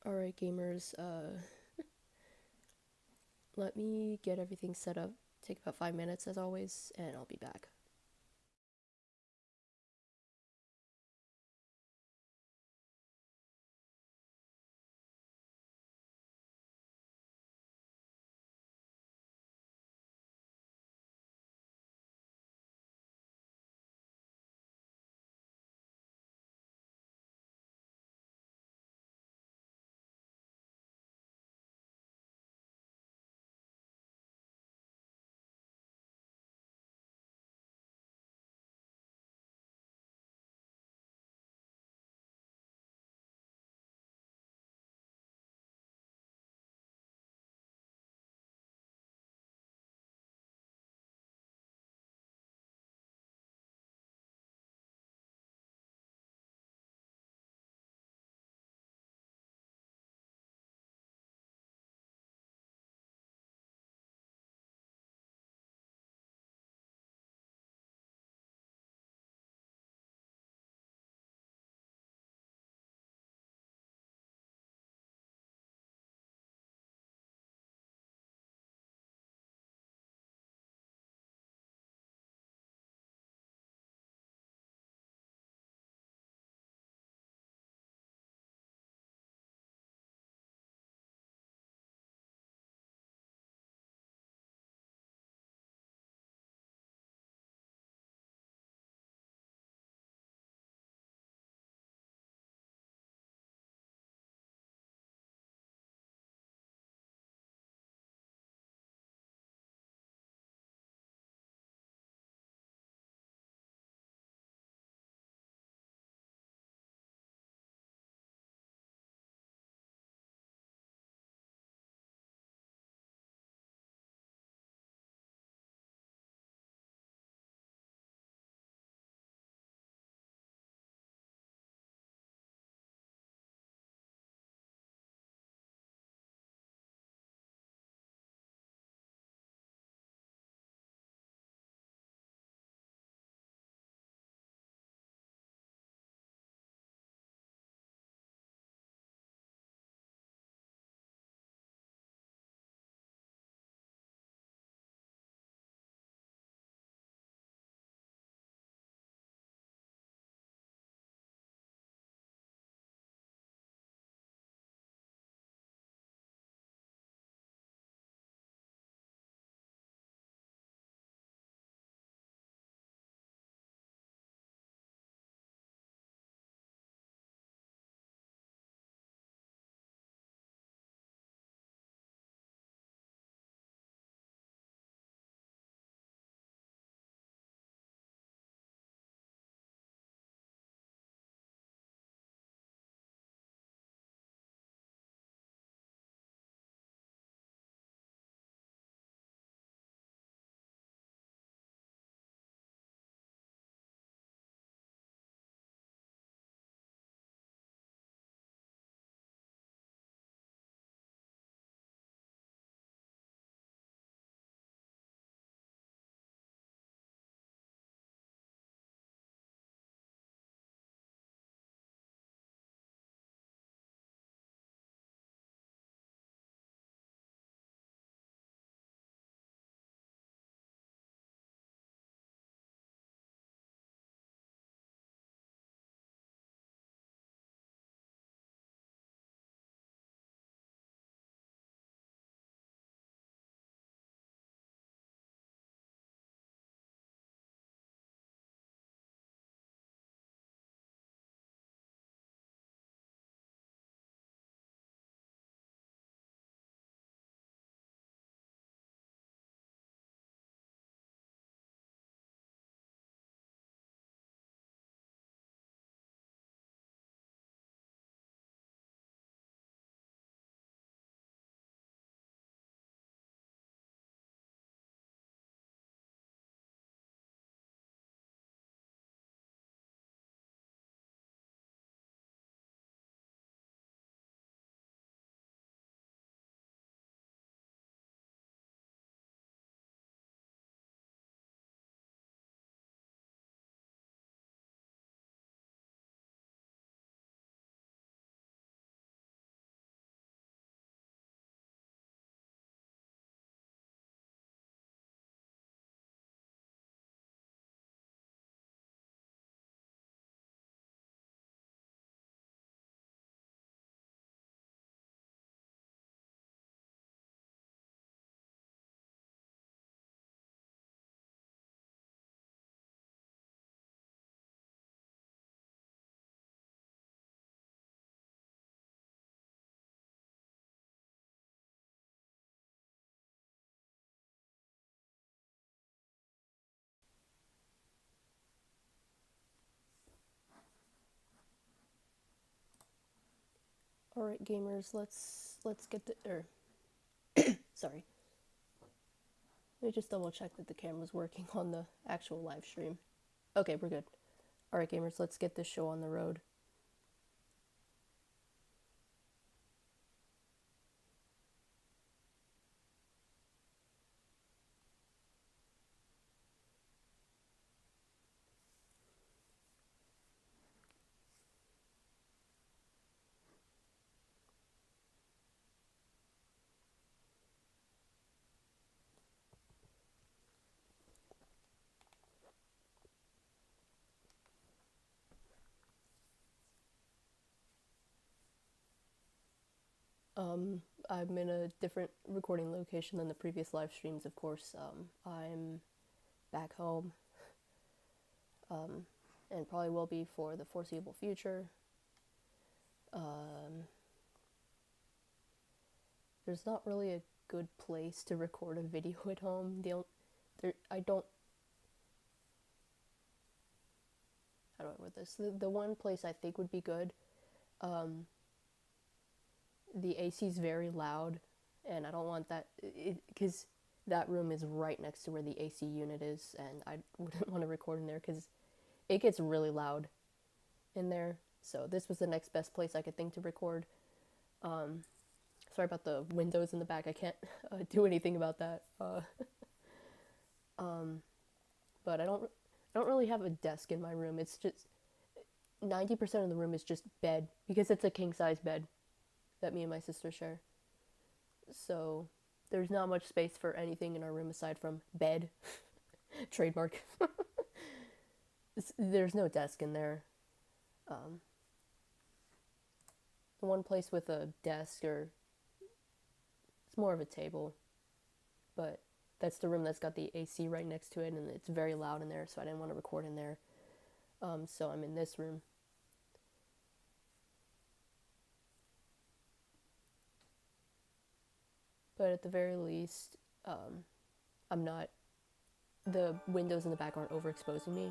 Alright, gamers, let me get everything set up. Take about 5 minutes as always, and I'll be back. Alright, gamers, let's get the sorry. Let me just double check that the camera's working on the actual live stream. Okay, we're good. Alright, gamers, let's get this show on the road. I'm in a different recording location than the previous live streams, of course. I'm back home, and probably will be for the foreseeable future. There's not really a good place to record a video at home. How do I word this? The one place I think would be good, the AC's very loud, and I don't want that, because that room is right next to where the AC unit is, and I wouldn't want to record in there because it gets really loud in there. So this was the next best place I could think to record. Sorry about the windows in the back. I can't do anything about that. But I don't really have a desk in my room. It's just 90% of the room is just bed, because it's a king size bed that me and my sister share. So there's not much space for anything in our room aside from bed. Trademark. There's no desk in there. The one place with a desk, or it's more of a table, but that's the room that's got the AC right next to it, and it's very loud in there, so I didn't want to record in there. So I'm in this room. But at the very least, I'm not, the windows in the back aren't overexposing me,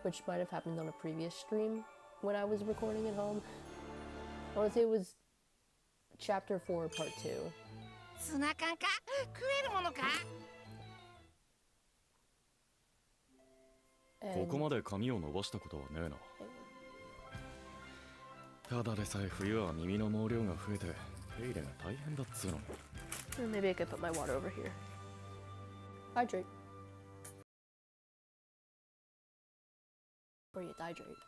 which might have happened on a previous stream when I was recording at home. I want to say it was chapter 4 part 2. And ここまで髪を伸ばしたことはねえな。ただでさえ冬は耳の毛量が増えて手入れが大変だっつうの。 maybe I could put my water over here. Hydrate. Or you dehydrate.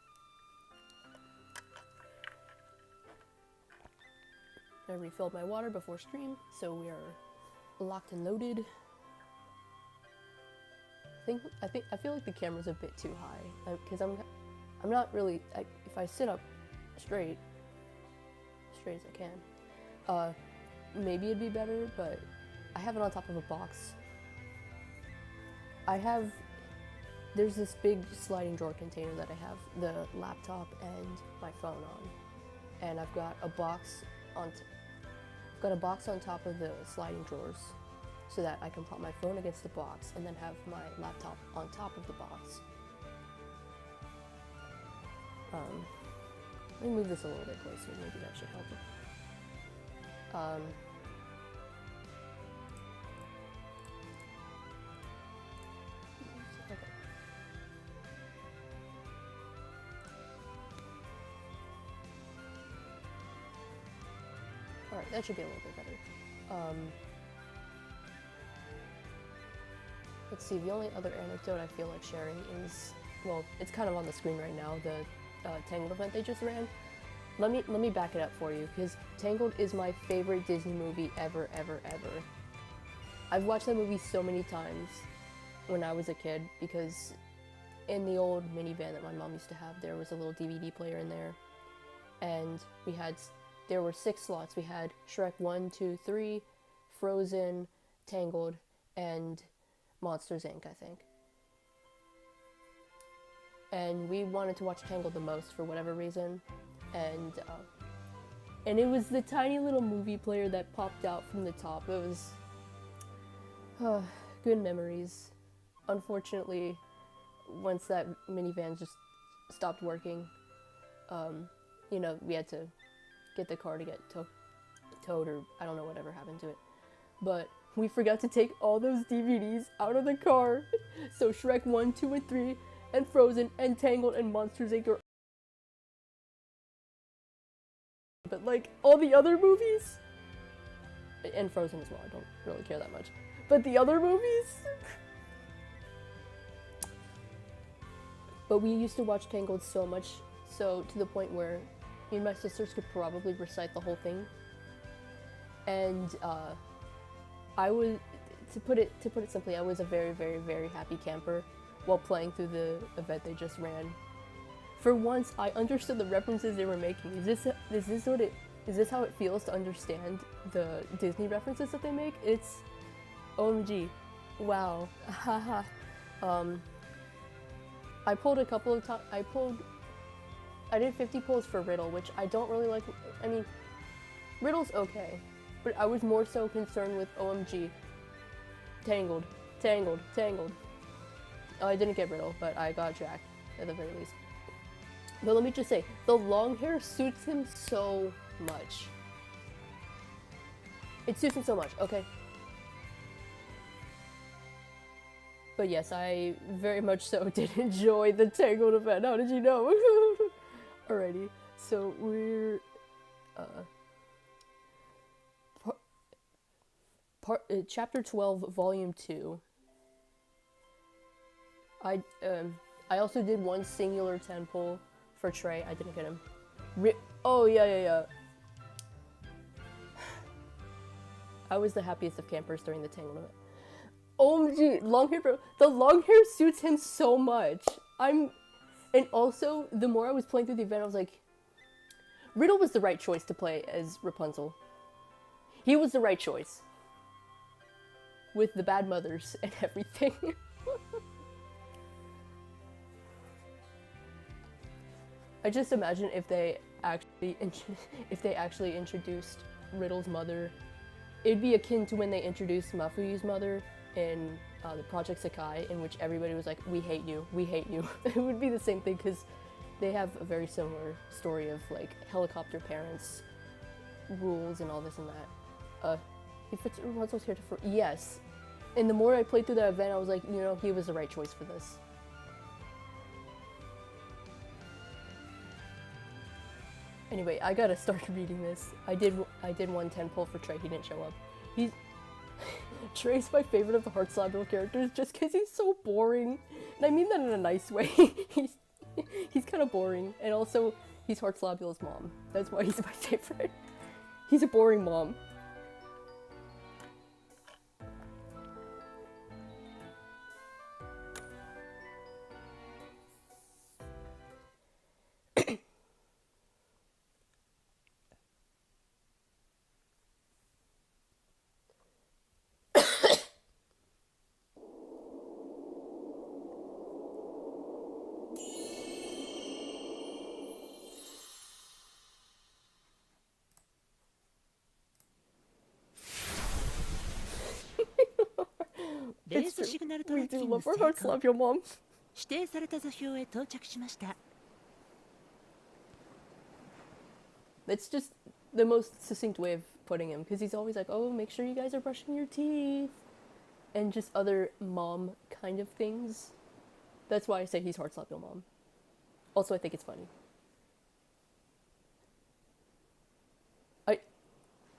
I refilled my water before stream, so we are locked and loaded. I feel like the camera's a bit too high, because I'm not really, if I sit up straight as I can, maybe it'd be better, but I have it on top of a box. There's this big sliding drawer container that I have the laptop and my phone on, and I've got a box on top of the sliding drawers, so that I can pop my phone against the box and then have my laptop on top of the box. Let me move this a little bit closer, maybe that should help it. Okay. Alright, that should be a little bit better. Let's see, the only other anecdote I feel like sharing is, well, it's kind of on the screen right now, the Tangled event they just ran. Let me back it up for you, because Tangled is my favorite Disney movie ever, ever, ever. I've watched that movie so many times when I was a kid, because in the old minivan that my mom used to have, there was a little DVD player in there, and there were 6 slots. We had Shrek 1, 2, 3, Frozen, Tangled, and Monsters, Inc., I think. And we wanted to watch Tangled the most for whatever reason, and it was the tiny little movie player that popped out from the top. It was good memories. Unfortunately, once that minivan just stopped working, you know, we had to get the car to get towed, or I don't know whatever happened to it. But we forgot to take all those DVDs out of the car. So Shrek 1, 2, and 3, and Frozen, and Tangled, and Monsters, Inc. are... But like, all the other movies... And Frozen as well, I don't really care that much. But the other movies... But we used to watch Tangled so much, so to the point where me and my sisters could probably recite the whole thing. And I was, to put it simply, I was a very, very, very happy camper while playing through the event they just ran. For once, I understood the references they were making. Is this how it feels to understand the Disney references that they make? It's OMG, wow, haha. I pulled a couple of times. I did 50 pulls for Riddle, which I don't really like. I mean, Riddle's okay, but I was more so concerned with OMG. Tangled, Tangled, Tangled. Oh, I didn't get Riddle, but I got Jack, at the very least. But let me just say, the long hair suits him so much. It suits him so much, okay? But yes, I very much so did enjoy the Tangled event. How did you know? Alrighty, so we're chapter 12, volume 2. I also did one singular 10 pull for Trey. I didn't get him. Oh yeah. I was the happiest of campers during the Tangled event. OMG, long hair, bro. The long hair suits him so much. And also, the more I was playing through the event, I was like, Riddle was the right choice to play as Rapunzel. He was the right choice. With the bad mothers and everything. I just imagine if they actually introduced Riddle's mother, it'd be akin to when they introduced Mafuyu's mother in the Project Sakai, in which everybody was like, we hate you, we hate you. It would be the same thing, because they have a very similar story of like helicopter parents, rules, and all this and that. He fits Rapunzel's character for yes. And the more I played through that event, I was like, you know, he was the right choice for this. Anyway, I gotta start reading this. I did one 10 pull for Trey. He didn't show up. Trey's my favorite of the Heartslabyul characters just because he's so boring. And I mean that in a nice way. he's kind of boring. And also, he's Heartslabyl's mom. That's why he's my favorite. He's a boring mom. We do love our Heartslabyul mom. 指定された座標へ到着しました。 That's just the most succinct way of putting him, because he's always like, oh, make sure you guys are brushing your teeth. And just other mom kind of things. That's why I say he's Heartslabyul mom. Also, I think it's funny.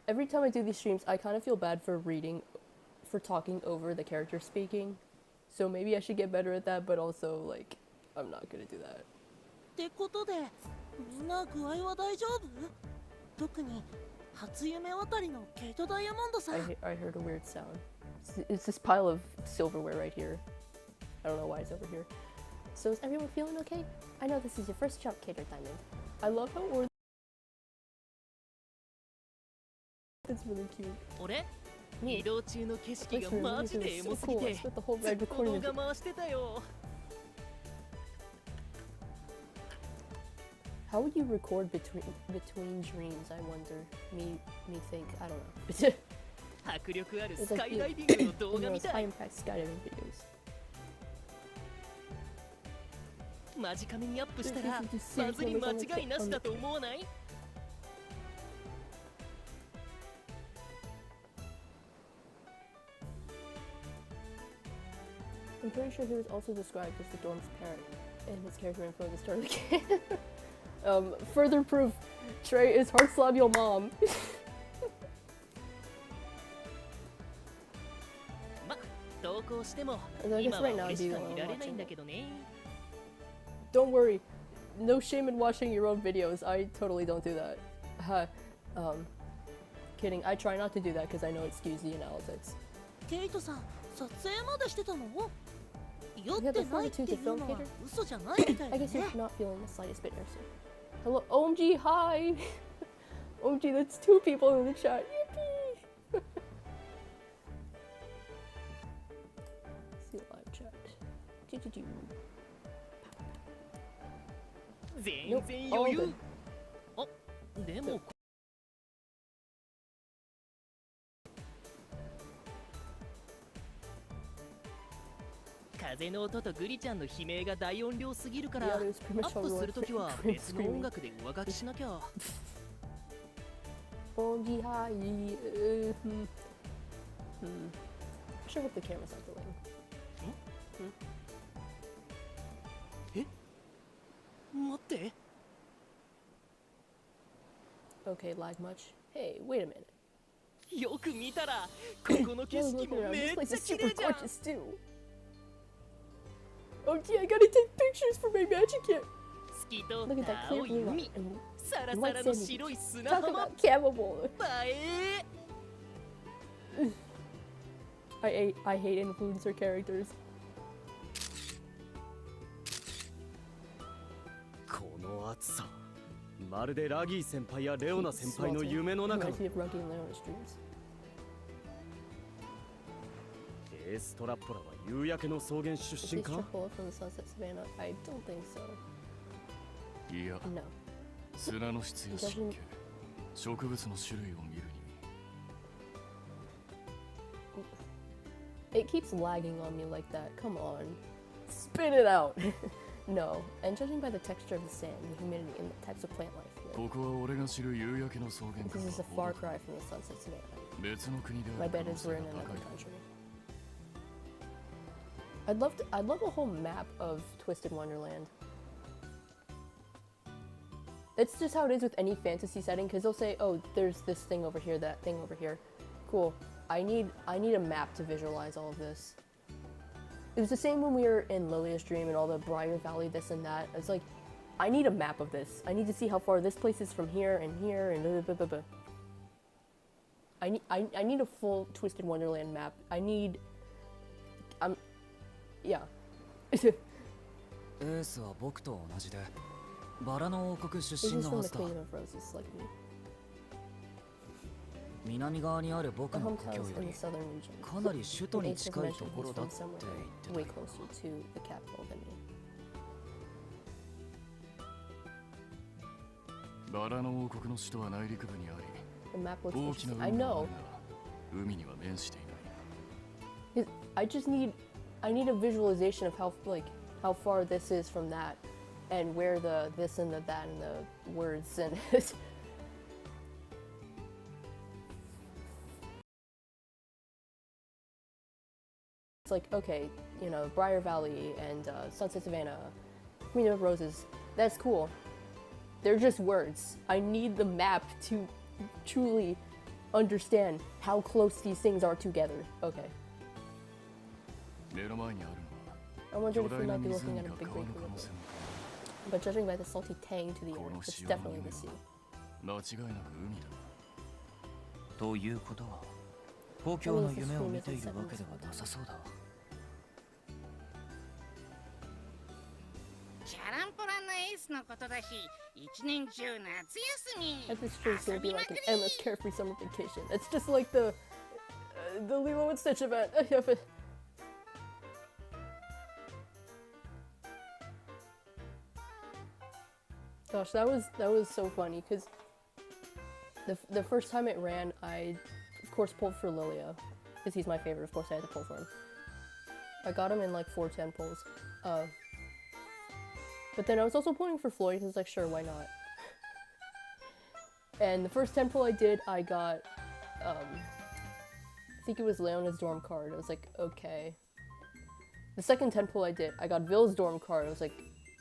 Every time I do these streams, I kind of feel bad for talking over the character speaking. So maybe I should get better at that, but also, like, I'm not gonna do that. ってことで、みんな具合は大丈夫？特に初夢渡りのケイトダイヤモンドさん。I heard a weird sound. It's this pile of silverware right here. I don't know why it's over here. So is everyone feeling okay? I know this is your first jump, Cater Diamond. I love how we're... It's really cute. 俺？移動中の景色がマジでエモすぎて、ずっと動画回してたよ。 How would you record between dreams? I wonder. Me think. I don't know. 迫力あるスカイダイビングの動画みたい。high impact skydiving videos. 間近にアップしたらバズり間違いなしだと思わない？ I'm pretty sure he was also described as the dorm's parent in his character info at the start of the game. Further proof, Trey is Heartslabyul mom. I guess right now I'd be the one watching it. Don't worry, no shame in watching your own videos. I totally don't do that. Kidding. I try not to do that because I know it skews the analytics. ケイトさん、撮影までしてたの？酔っ You have て the ないって fortitude い to う film のは Cater? 嘘じゃないみたい I だ guess ね。 you're not feeling the slightest bit nervous. Hello, OMG, hi! OMG, that's 2 people in the chat. Yippee! See the live chat. Nope, 全然 all 余裕 good.。あ、でも。 風の音とグリちゃんの悲鳴が大音量すぎるから、ア The audio is pretty ッ much プ all するときは screaming. 別の音楽で上書きしなきゃ。 OMG, hi! I sure hope the camera's not delaying. え？待って。 Okay, lag much? Hey, wait a minute. よく見たら、ここの景 Now 色 looking も around, め this っ place ちゃ is 綺 super 麗じゃん。 gorgeous too. Oh gee, I gotta take pictures for my magic kit. 透き通 Look at った that clear 青い blue 海 light，and さらさらの白い砂 talk 浜。 about camel. 映え。 I hate influencer characters. この暑さ、まるでラギー先輩やレオナ先輩の夢の中に。 Reminds me of Ruggy and Leona's dreams. エーストラッポラは夕焼けの草原出 Is 身 this か？ Triple from the Sunset Savannah? I don't think so. いや、 No. 砂の質や湿気、植物の種類を見るに。 It keeps lagging on me like that. Come on. Spit it out. No. And judging by the texture of the sand, the humidity, and the types of plant life here, ここは俺が知る夕焼けの草原か this ら is a far cry from the Sunset Savannah. 別の国であ My る可 bet 能 is 性 we're が in 高 another い。 country. I'd love a whole map of Twisted Wonderland. That's just how it is with any fantasy setting, because they'll say, oh, there's this thing over here, that thing over here. Cool. I need a map to visualize all of this. It was the same when we were in Lilia's Dream and all the Briar Valley, this and that. It's like, I need a map of this. I need to see how far this place is from here and here and blah, blah, blah, blah. I need a full Twisted Wonderland map. I need... yeah. エースは僕と同じでバラの王国出 This 身 is の from は the ずだ。 Queen of Roses, like me. 南側にある僕 The の故郷 hometown よ is in り the southern region. かなり首都 The に Ace of 近い mentioned ところ he's だ from って somewhere 言って way たよ。 closer to the capital than me. バラの王国の首都は内陸部にあ The map looks り、大きな interesting. I 海があ know. るが、海には面していない。 I just need a visualization of how far this is from that, and where the this and the that and the words and it's like, okay, you know, Briar Valley and Sunset Savannah, Queen of Roses. That's cool. They're just words. I need the map to truly understand how close these things are together. Okay. 目の前にある I のは wondered 巨 if we 大な might be 湖 looking が at a big 川 lake の可 river. 能性も But judging by the salty tang to the air, it's definitely the sea. 間違いなく海だ。ということは故郷の夢を見ているわけではなさそうだ。チャランポランのエースのことだし、一年中夏休み。 At this tree, it's gonna be like an endless carefree summer vacation. It's just like the Lilo and Stitch event. Gosh, that was so funny because the first time it ran, I of course pulled for Lilia because he's my favorite. Of course, I had to pull for him. I got him in like 410 pulls. But then I was also pulling for Floyd, because I was like, sure, why not? And the first 10 pull I did, I got, I think it was Leona's dorm card. I was like, okay. The second 10 pull I did, I got Ville's dorm card. I was like,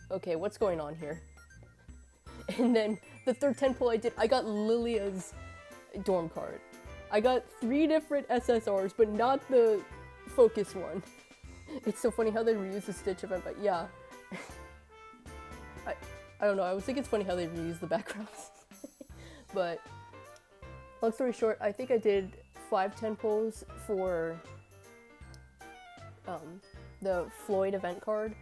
okay, what's going on here? And then the third 10 pull I did, I got Lilia's dorm card. I got 3 different SSRs, but not the focus one. It's so funny how they reuse the Stitch event, but yeah. I don't know, I always think it's funny how they reuse the backgrounds. But, long story short, I think I did 5 10 pulls for the Floyd event card.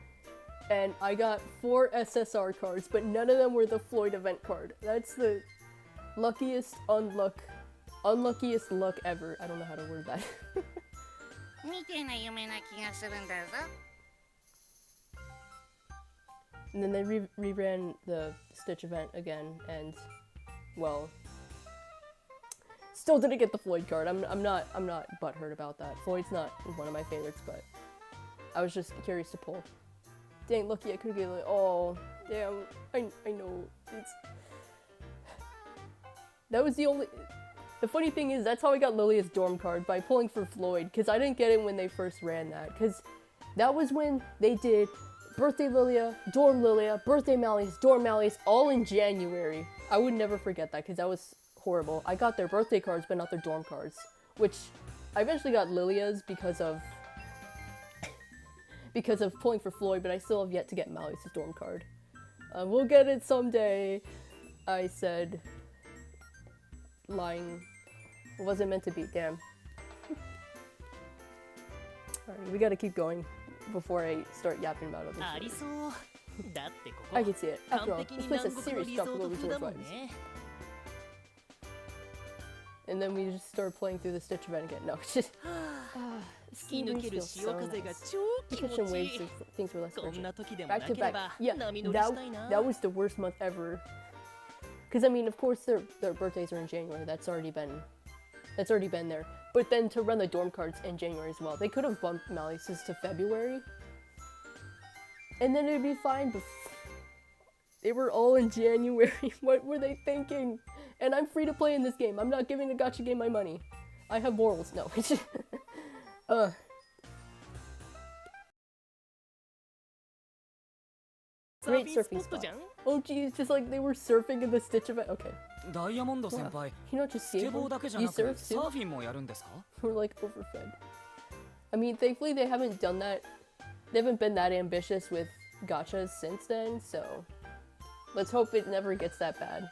And I got 4 SSR cards, but none of them were the Floyd event card. That's the luckiest unluckiest luck ever. I don't know how to word that. みたいな夢な気がするんだぞ。 And then they reran the Stitch event again, and well, still didn't get the Floyd card. I'm not butthurt about that. Floyd's not one of my favorites, but I was just curious to pull. Dang, lucky I could get like, oh, damn, I know, it's... That was the only... The funny thing is, that's how I got Lilia's dorm card, by pulling for Floyd, because I didn't get it when they first ran that, because that was when they did Birthday Lilia, Dorm Lilia, Birthday Malleus, Dorm Malleus, all in January. I would never forget that, because that was horrible. I got their birthday cards, but not their dorm cards, which I eventually got Lilia's because of pulling for Floyd, but I still have yet to get Malleus' dorm card. We'll get it someday, I said, lying. It wasn't meant to be, damn. Alright, we gotta keep going before I start yapping about other things. I can see it. After all, this place has serious tropical resort vibes. And then we just start playing through the Stitch event again. No, it's just... ski breeze feels so nice. The kitchen waves, things were less urgent. Back to back. Yeah, that was the worst month ever. Because, I mean, of course, their birthdays are in January. That's already been there. But then to run the dorm cards in January as well. They could have bumped Malleus's to February. And then it'd be fine, but they were all in January. What were they thinking? And I'm free to play in this game. I'm not giving a gacha game my money. I have morals. No. Great surfing spot. Oh geez, just like they were surfing in the Stitch event. Okay. Diamond senpai, you not just skateboard? You surf too? We're like overfed. I mean, thankfully they haven't done that. They haven't been that ambitious with gachas since then, so let's hope it never gets that bad.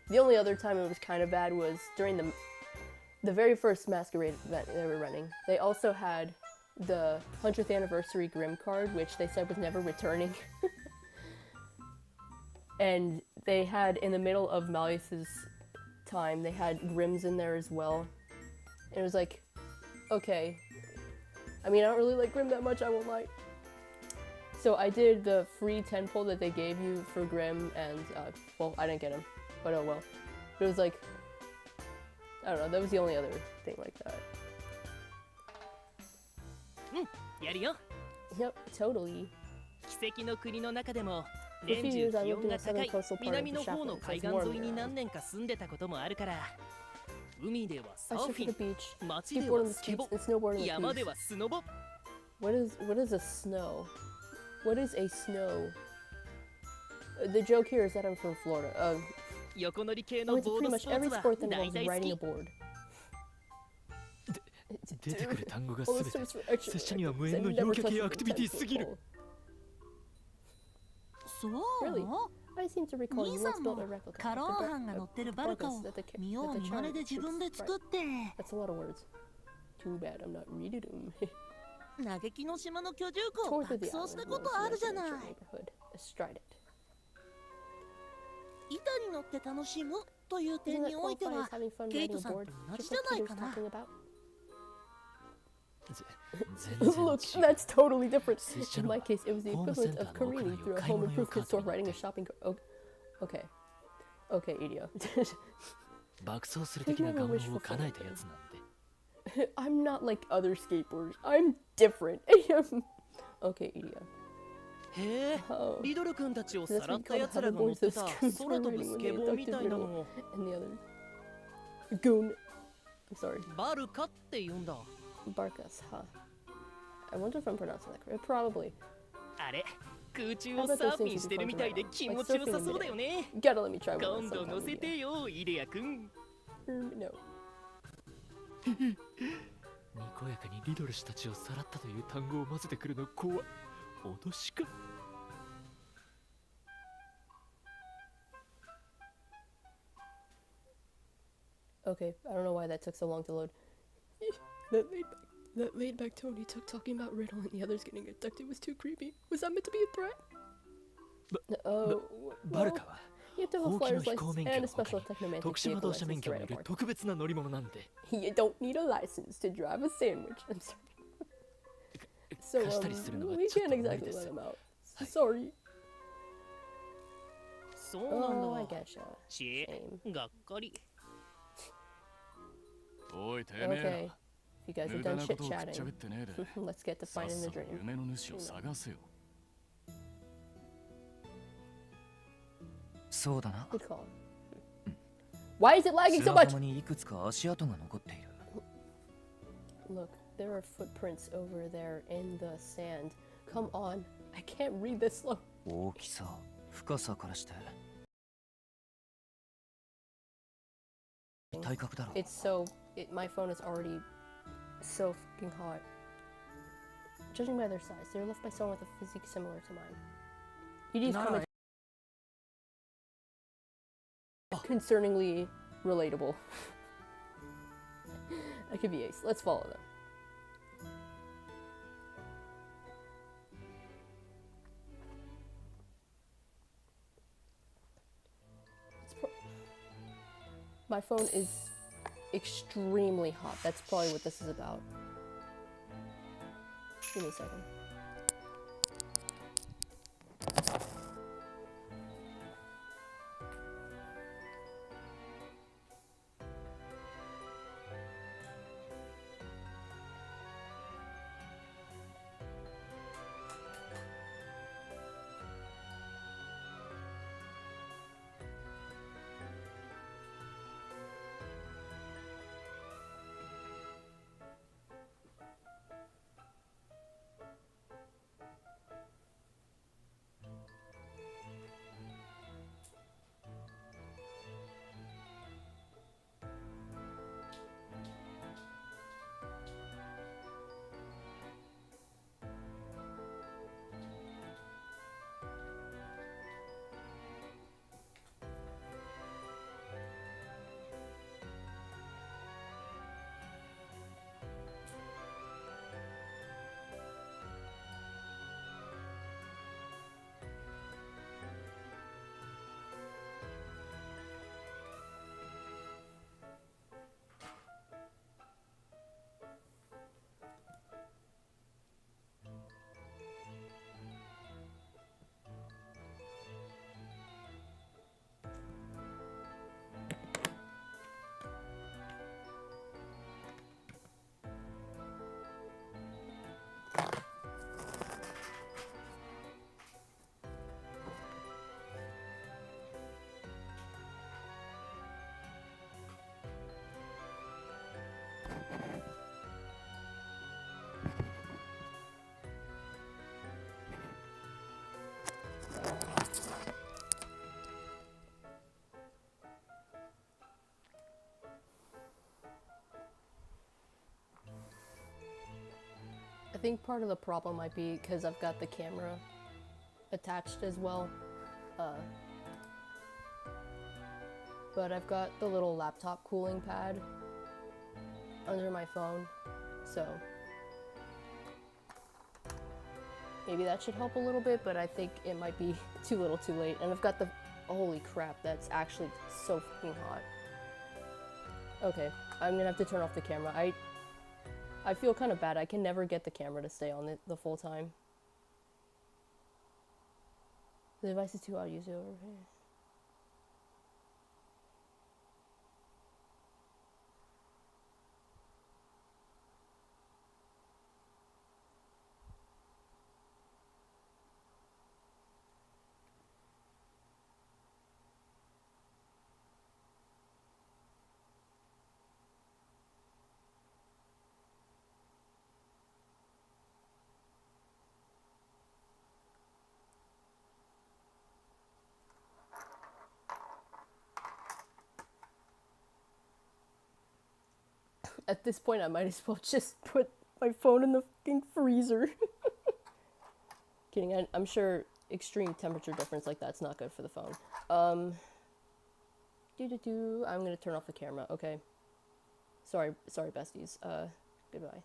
The only other time it was kind of bad was during the very first Masquerade event they were running. They also had the 100th anniversary Grimm card, which they said was never returning. And they had, in the middle of Malleus's time, they had Grimms in there as well. And it was like, okay. I mean, I don't really like Grimm that much, I won't lie. So I did the free 10 pull that they gave you for Grimm, and, well, I didn't get him. But oh well. But it was like, I don't know, that was the only other thing like that. Yep, totally. For a few years I lived in the southern coastal part of the Shaplin, so it's warm there. I surf at the beach, skateboard on the streets, and snowboard on the beach. What is a snow? What is a snow? The joke here is that I'm from Florida. I went to pretty much every sport that involves riding a board. 出てくる単語がすべて拙者には無縁の陽キャ系アクティビティすぎる。そう Really? I seem to recall you once built a replica. カロン班が乗ってるバルカを見よう見まねで自分で作って。That's a lot of words. Too bad I'm not reading them. 嘆きの島の居住区を爆走したことあるじゃない。板に乗って楽しむという点においては、ケイトさんと同じじゃないかな。Look, that's totally different. In my case, it was the equivalent of Karini through a home improvement store riding a shopping cart. Okay. Okay, Idia. I'm not like other skateboarders. I'm different. Okay, Idia. へえ、 Oh. リドル君たちを That's さら what った you や call つらが the 乗って boys た of Scoons 空飛ぶ running ス when ケ they ボーみ abducted たいな Riddle の and the others. Goon. I'm sorry. バルカって言うんだ。 Barkas, huh? I wonder if I'm pronouncing that correct. Probably. あれ、空中をサーフィンしてるみたいで気持ちよさそうだよね。 You gotta let me try one 今度 sometime. 乗せ Maybe. てよ、イデヤ君。 No. にこやかにリドル氏たちをさらったという単語を混ぜてくるの怖い。脅しか。 Okay, I don't know why that took so long to load. That laid back tone he took talking about Riddle and the others getting abducted was too creepy. Was that meant to be a threat? Oh, バルカは you have to have a 法規の flyer's 飛行 license 免許 and の a 他 special に technomantic 特殊魔 vehicle 導者免 license 許 to も ride いる a 特別な乗り物なんで。 You don't need a license to drive a sandwich. I'm sorry. So 貸したりするのは we ちょっ can't と無理 exactly です let him out. はい Sorry. そうなん Oh, I だ。 gotcha. ちえ、がっかり。おいてめえ Okay, if you guys ら are 無駄 done なこ chit とをくっちゃべ chatting, ってねえで let's get to さっ finding さ the と dream. 夢の主を探せよ。そうだな。 Good call. Why is it lagging so 砂 much? 浜にいくつか足跡が残っている。 Look, there are footprints over there in the sand. Come on, I can't read this slow. 大きさ、深さからして体格だろ。 It's so. My phone is already so fucking hot. Judging by their size, they were left by someone with a physique similar to mine. ED's comment concerningly relatable. That could be ace. Let's follow them. My phone is extremely hot. That's probably what this is about. Give me a second. I think part of the problem might be because I've got the camera attached as well. But I've got the little laptop cooling pad under my phone, so maybe that should help a little bit, but I think it might be too little too late. And I've got the, holy crap, that's actually so fucking hot. Okay, I'm gonna have to turn off the camera. I feel kind of bad. I can never get the camera to stay on the full time. The device is too hot to use it over here. At this point, I might as well just put my phone in the fucking freezer. Kidding, I'm sure extreme temperature difference like that's not good for the phone. I'm gonna turn off the camera, okay. Sorry besties. Goodbye.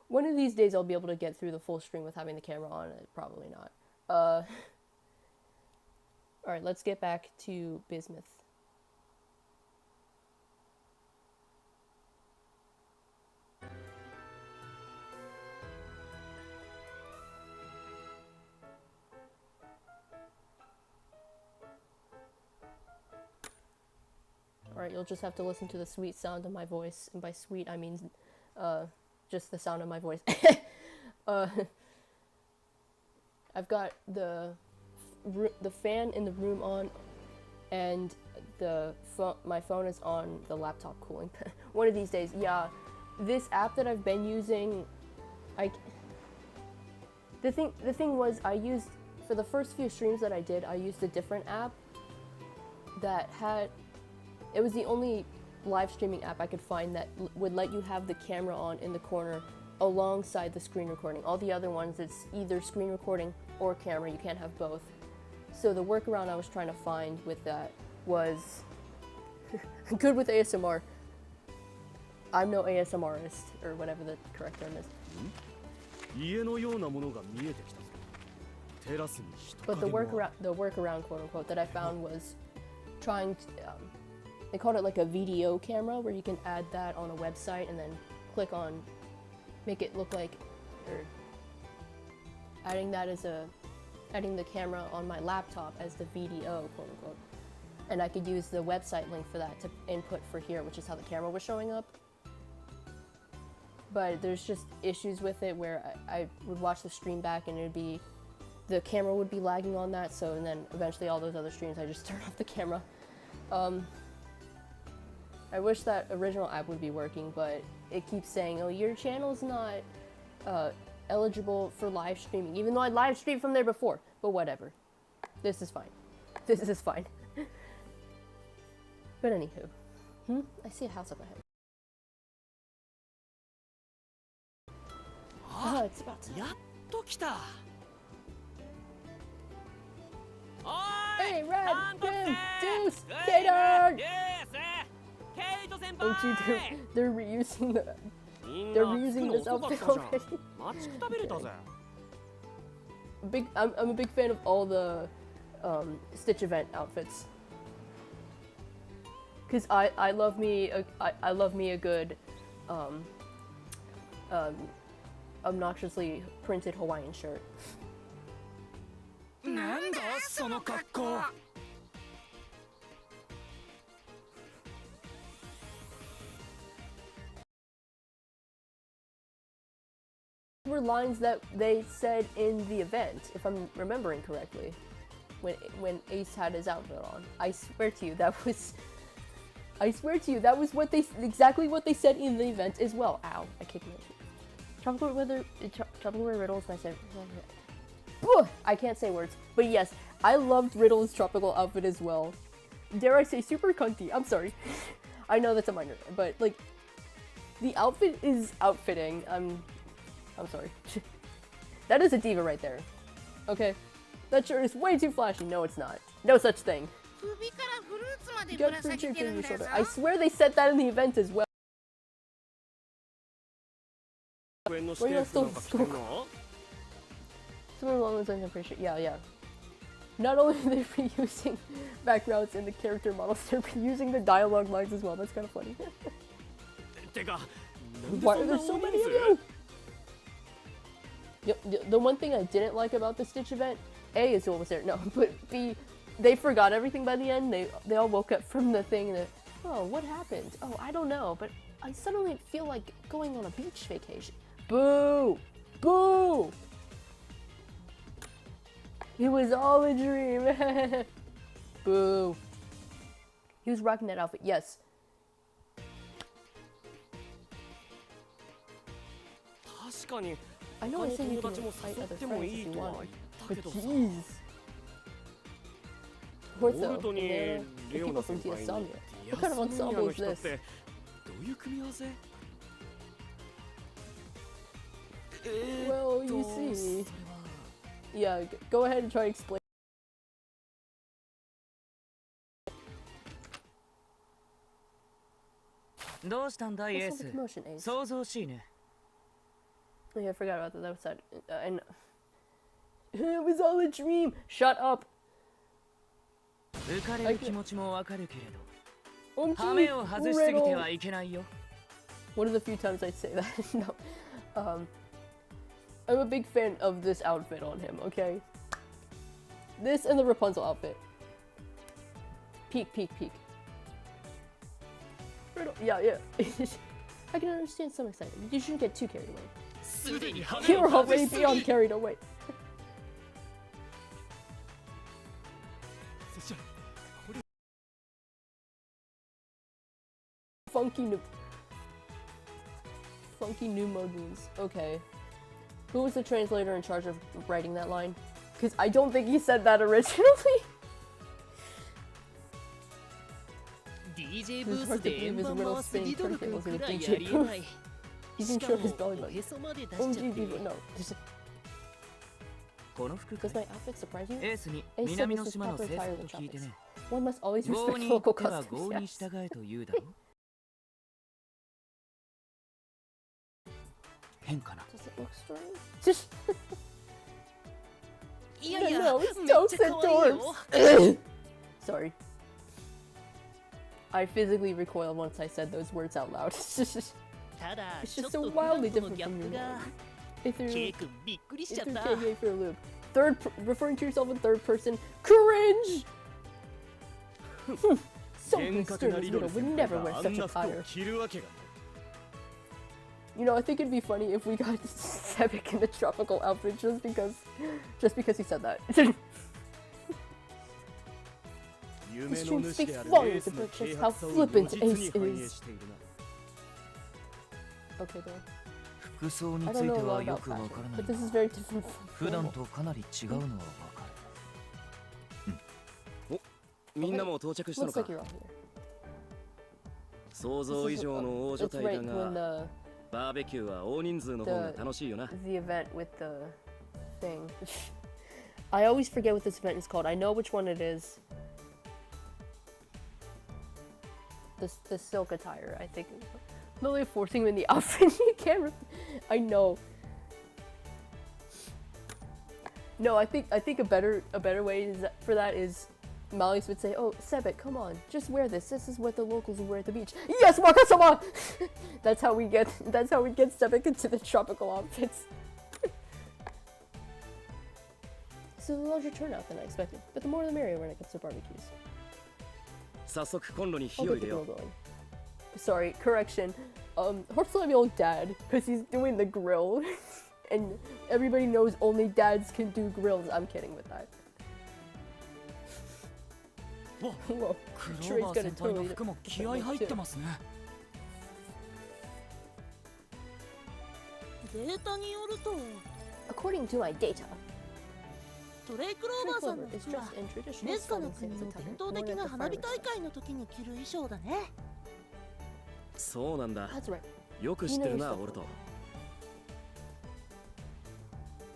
One of these days I'll be able to get through the full stream with having the camera on. Probably not. Alright, let's get back to bismuth. Alright, you'll just have to listen to the sweet sound of my voice, and by sweet I mean just the sound of my voice. I've got the fan in the room on, and my phone is on the laptop cooling. One of these days, yeah. This app that I've been using, the thing was, I used, for the first few streams that I did, I used a different app that had, it was the only live streaming app I could find that would let you have the camera on in the corner alongside the screen recording. All the other ones, it's either screen recording or camera, you can't have both. So the workaround I was trying to find with that was good with ASMR. I'm no ASMRist, or whatever the correct term is. But the workaround, quote unquote, that I found was trying to, they called it like a VDO camera, where you can add that on a website and then click on, make it look like, or adding the camera on my laptop as the VDO, quote unquote. And I could use the website link for that to input for here, which is how the camera was showing up. But there's just issues with it where I would watch the stream back and the camera would be lagging on that, so, and then eventually all those other streams I just turned off the camera. I wish that original app would be working, but it keeps saying, oh, your channel's not eligible for live streaming, even though I live streamed from there before. But whatever. This is fine. This is fine. But anywho. I see a house up ahead. Oh, it's about to... Hey, Red, Jim, Deuce, Cater! Oh gee, they're reusing this outfit already. I'm a big fan of all the Stitch event outfits. Cause I love me a good obnoxiously printed Hawaiian shirt. Were lines that they said in the event, if I'm remembering correctly, when Ace had his outfit on. I swear to you that was what exactly what they said in the event as well. Ow! I kicked my tropical weather Riddle is my favorite. I can't say words, but yes, I loved Riddle's tropical outfit as well. Dare I say super cunty? I'm sorry. I know that's a minor, but like, the outfit is outfitting. I'm sorry. That is a diva right there. Okay? That shirt is way too flashy. No, it's not. No such thing. You got free chicken in your shoulder. I swear they said that in the event as well. Were you still in school? Some along those lines, I'm pretty sure. Yeah. Not only are they reusing backgrounds in the character models, they're reusing the dialogue lines as well. That's kind of funny. Why are there so many of you? The one thing I didn't like about the Stitch event, A, is what was there, no, but B, they forgot everything by the end. They all woke up from the thing and oh, what happened? Oh, I don't know, but I suddenly feel like going on a beach vacation. Boo! Boo! It was all a dream. Boo. He was rocking that outfit, yes. I know I said you can fight other friends if you want, but jeez. Hortho, ボルトに Leona, レ the オ people ナ from 先輩に Diasomnia. デ What kind ィ of アソミア ensemble の is 人っ this? てどういう組み合わせ Well, you see. Yeah, go ahead and try to explain. どうしたんだいエー What's ス with the commotion, Ace? 想像しいね Oh, yeah, I forgot about that. That was sad. I know. It was all a dream. Shut up. 浮かれる気持ちもわかるけれど OMG, 羽目を外しすぎては Riddle. いけないよ One of the few times I say that. No. I'm a big fan of this outfit on him, okay? This and the Rapunzel outfit. Peek, peek, peek. Riddle. Yeah, yeah. I can understand some excitement. You shouldn't get too carried away. すでに羽目 You're を外 already しすぎ beyond carried away. そしたらこれ Funky new modules. Okay. Who was the translator in charge of writing that line? Because I don't think he said that originally. DJ It's ブー hard ス to で believe 円 his 盤 Riddle 回す spinning リドル turntables 君 in く a らい DJ やりえない He し didn't か show も his belly お button. へそまで出しちゃ OMG って people, no. Just, この服か does my outfit surprise you? エースに Ace said 南 this の is 島の proper 生 attire 息 of と the 聞いて tropics. ね One must always 郷 respect に local 行っては customs. 郷に Yes. 従えと言うだろ変かな Does it look strange? Just いやいや no, it's めっ Deuce ちゃ and 可愛いよ Cater. Sorry. I physically recoiled once I said those words out loud. It's ただ just ちょっ so と普 wildly 段との different ギャ from ッ your プが norm. It threw, ケイ君びっくりし it ちゃっ threw た KA for a loop. Referring to yourself in third person. Cringe! So 厳格な mysterious リド Riddle ル would 先輩 never が wear あ such んな a 服を attire. 着るわけがない You know, I think it'd be funny if we got Sebek in the tropical outfit just because he said that. 夢 This の stream 主で speaks ある volumes エースの about 啓 just how 発さを flippant 如実に Ace 反映 is. しているな Okay, though. 服装に I つ don't い know て a は lot よ about くわ fashion, からな but い this is very different from 普段 normal. とかなり違うのはわかるみんなも到着したの Looks か like you're all here. 想像以上の大所 It's 帯 right だ when がバーベキューは大人数の方が楽しいよな the event with the thing. I always forget what this event is called. I know which one it is. The silk attire, I think. Literally forcing him in the outfit. You can't. I know. No, I think a better way is for that is Malise would say, "Oh, Sebek, come on, just wear this. This is what the locals wear at the beach." Yes, Wakasama. That's how we get Sebek into the tropical outfits. So a larger turnout than I expected, but the more the merrier when it comes to barbecues. 早速コンロに火 I'll を get 入 the れよ grill う going. Sorry, correction. Heartslabyul dad, because he's doing the grill, and everybody knows only dads can do grills. I'm kidding with that. わ Whoa, クロ Trey's ーバー gonna 先輩の totally 服も気合入ってますねデータによると According to my data, トレイクロー Trey バーさん Clover の is 服は dressed in traditional メスカの Southern 国 Saints の attire, 伝統 worn 的 at な the 花火 fireworks 大 show. 会の時に着る衣装だね。そうなんだ That's right. よく知ってるな You know your オルト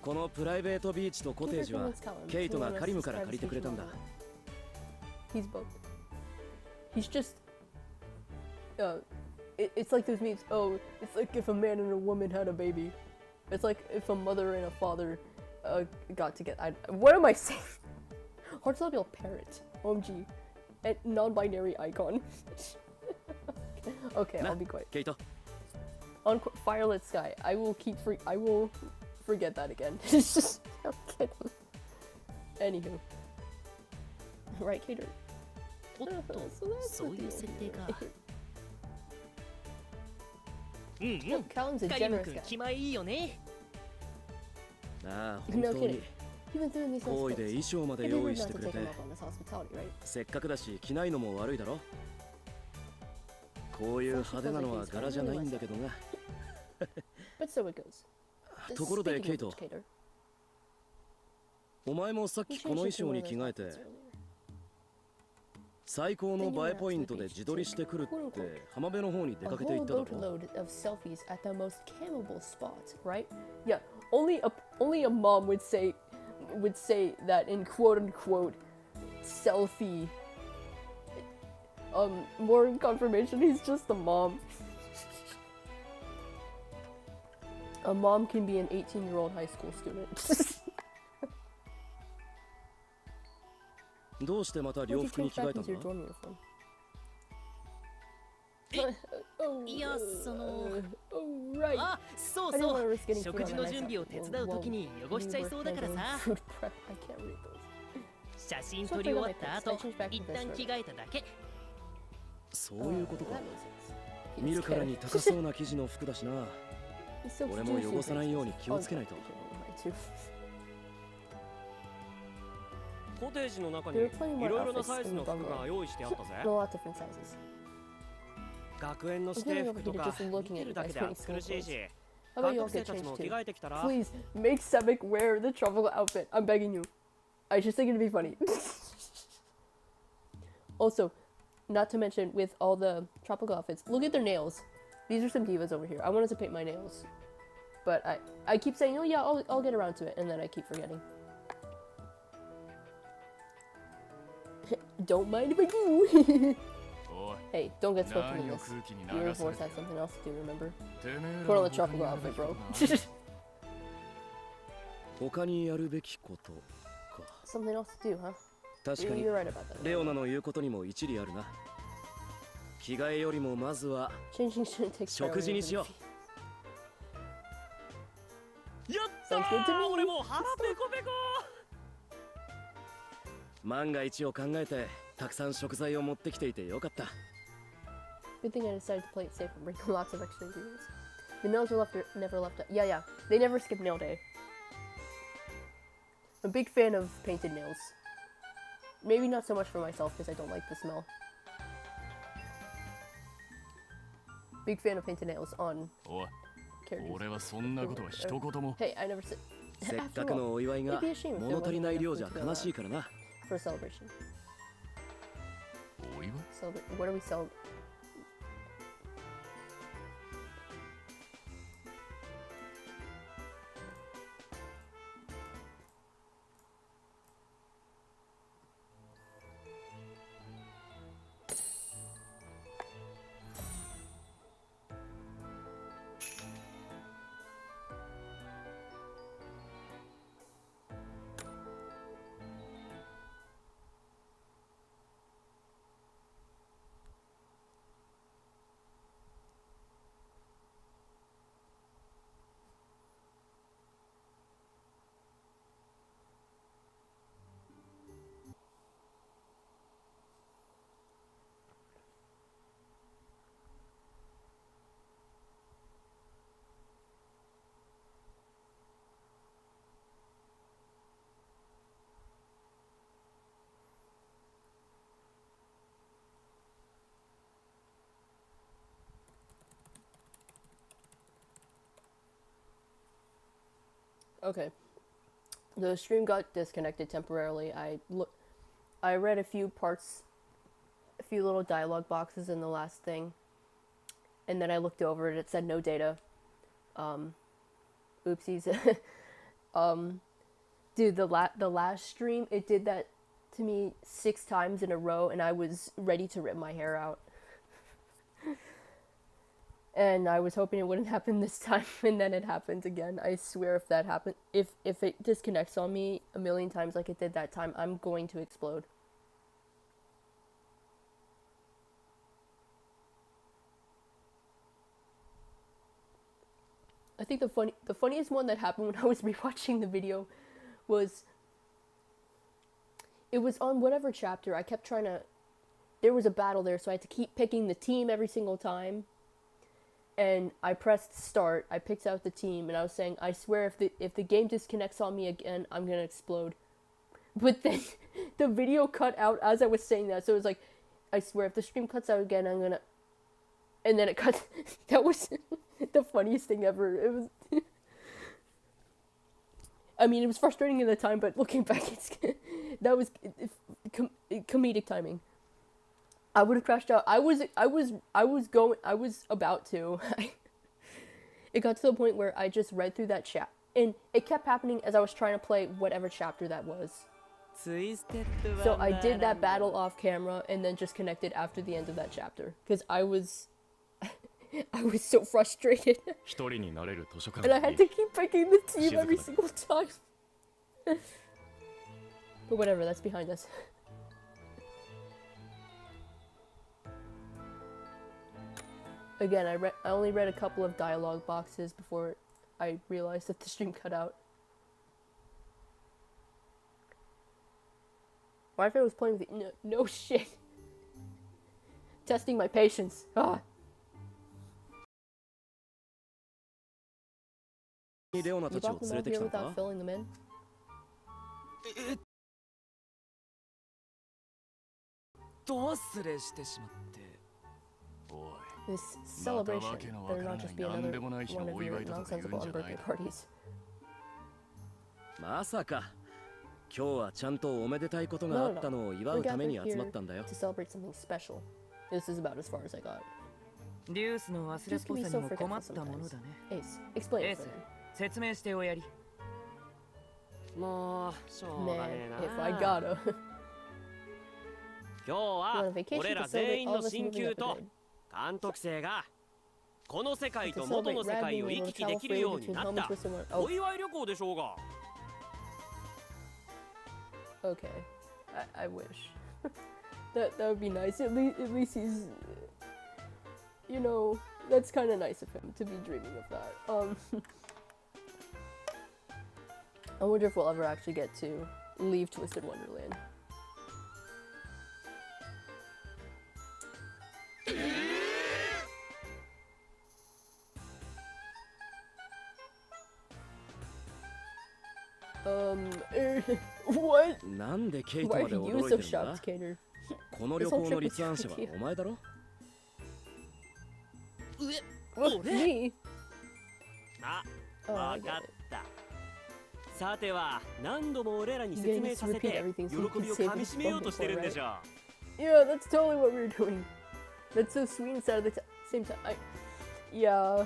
このプライベートビーチとコテージは Cater convinced Callum ケイト to が loan us カリム his から private 借りてくれたんだ He's both. He's just. It's like those memes. Oh, it's like if a man and a woman had a baby. It's like if a mother and a father got together. What am I saying? Heartslabyul parrot. OMG. And non-binary icon. Okay, I'll be quiet. ケイト On firelit sky. I will forget that again. It's just. I'm kidding. Anywho. Right, Cater. おっと So that's そういう the deal 設定 here. かうんうん Callum's a カリム generous 君 guy. 気前いいよねああ本 No 当 kidding. に Even doing these 好意で nice 衣装まで It'd be 用 rude 意し not て to くれ take て him up on this hospitality, right? せっかくだし着ないのも悪いだろこういう派手なのは柄じゃないんだけどな But so it goes. ところで Speaking ケイ of ト which, Cater, お前もさっ you きこの changed 衣 into 装 one に of 着 those 替えて outfits earlier. 最高の映えポイントで自撮りしてくるって浜辺の方に出 A かけてい whole っただろ boatload of selfies at the most campable spots, right? Yeah, only a mom would say that in quote unquote selfie. More confirmation, he's just a mom. A mom can be an 18-year-old high school student. どうしてまた Why'd 洋 you 服に change 着替 back えた into your んだ dorm uniform? いや、その Oh, right. あ、そう I didn't そ wanna う risk getting food 食 on 事 my の night 準備を out. 手伝う時に汚しちゃいそうだからさ Food prep. I can't read those. 写真撮り終わった後一旦着替えただけそういうことか That makes sense. 見るからに高そうな生地の服だしな He's so 俺も juicy 汚さないように気をつけないと too. コテージの中に There い are plenty more ろいろな outfits サイズ in の the 服が bungalow. 用意してあったぜ A lot of different sizes. 学園の I'm 指定 feeling 服と overheated か just 見 looking て at る you だ guys けで wearing 暑苦 school しいし clothes. How about 監 you all 督生 get たち changed も too? 着替えてきたら Please make Sebek wear the tropical outfit. I'm begging you. I just think it'd be funny. Also, not to mention with all the tropical outfits, look at their nails. These are some divas over here. I wanted to paint my nails, but I keep saying, oh yeah, I'll get around to it, and then I keep forgetting. Don't mind if I do. Hey, don't get swept into this. Your force has something else to do, remember? Put on the tropical outfit, bro. 他にやるべきことか Something else to do, huh? 確かに You're right about that. レオナの言うことにも一理あるな着替えよりもまずは Changing shouldn't take 食事にしようやった Sounds good to ー me. 俺もう腹ペコペコ万が一を考えてたくさん食材を持ってきていてよかった Good thing I decided to play it safe and bring lots of extra ingredients. The nails were never left. Yeah. They never skip nail day. I'm a big fan of painted nails. Maybe not so much for myself because I don't like the smell. Big fan of painted nails on おい characters. 俺はそんなことは一言も Hey, I never said. せっ After かく all, のお祝いが it'd be a shame if there 物足り wasn't ない enough 量じゃ food to 悲 go しいからな for a celebration. お祝い What are we celebrating? Okay. The stream got disconnected temporarily. I read a few parts, a few little dialogue boxes in the last thing, and then I looked over it. It said no data. Oopsies. Dude, the last stream, it did that to me 6 times in a row, and I was ready to rip my hair out. And I was hoping it wouldn't happen this time, and then it happened again. I swear if that happened, if it disconnects on me a million times like it did that time, I'm going to explode. I think the funniest one that happened when I was rewatching the video was, it was on whatever chapter. I kept trying to, there was a battle there, so I had to keep picking the team every single time. And I pressed start, I picked out the team, and I was saying, I swear if the game disconnects on me again, I'm gonna explode. But then the video cut out as I was saying that, so it was like, I swear if the stream cuts out again, I'm gonna... And then it cut. That was the funniest thing ever. It was... I mean, it was frustrating at the time, but looking back, that was comedic timing. I would have crashed out. I was about to. It got to the point where I just read through that chat, and it kept happening as I was trying to play whatever chapter that was. So I did that battle off camera and then just connected after the end of that chapter because I was so frustrated. And I had to keep picking the team every single time. But whatever, that's behind us. Again, I only read a couple of dialogue boxes before I realized that the stream cut out. Wi-Fi was playing with the no shit. Testing my patience. Ah. You brought them all here without filling them in? This celebration better not just be another one of your nonsensical unbirthday parties. まさか今日はちゃんとおめでたいことがあったのを祝うために集まったんだよ。 To celebrate something special. This is about as far as I got. デュースの忘れっぽさにも困ったものだね。 Ace, explain it. 説明しておやり。もうしょうがねえな。 If I gotta. 今日は俺ら全員の進級と監督生がこの世界と元の世界を行き来できるようになったお祝い旅行でしょうが。 Okay, I wish. that would be nice. At least he's, you know, that's kind of nice of him to be dreaming of that. I wonder if we'll ever actually get to leave Twisted Wonderland. What? Why are you so shocked, Cater? この旅行の立案者はお前だろ? Me? あ、わかった。さては何度も俺らに説明させて喜びをかみしめようとしてるんでしょ。 Yeah, that's totally what we were doing. That's so sweet and sad at the same time. Yeah.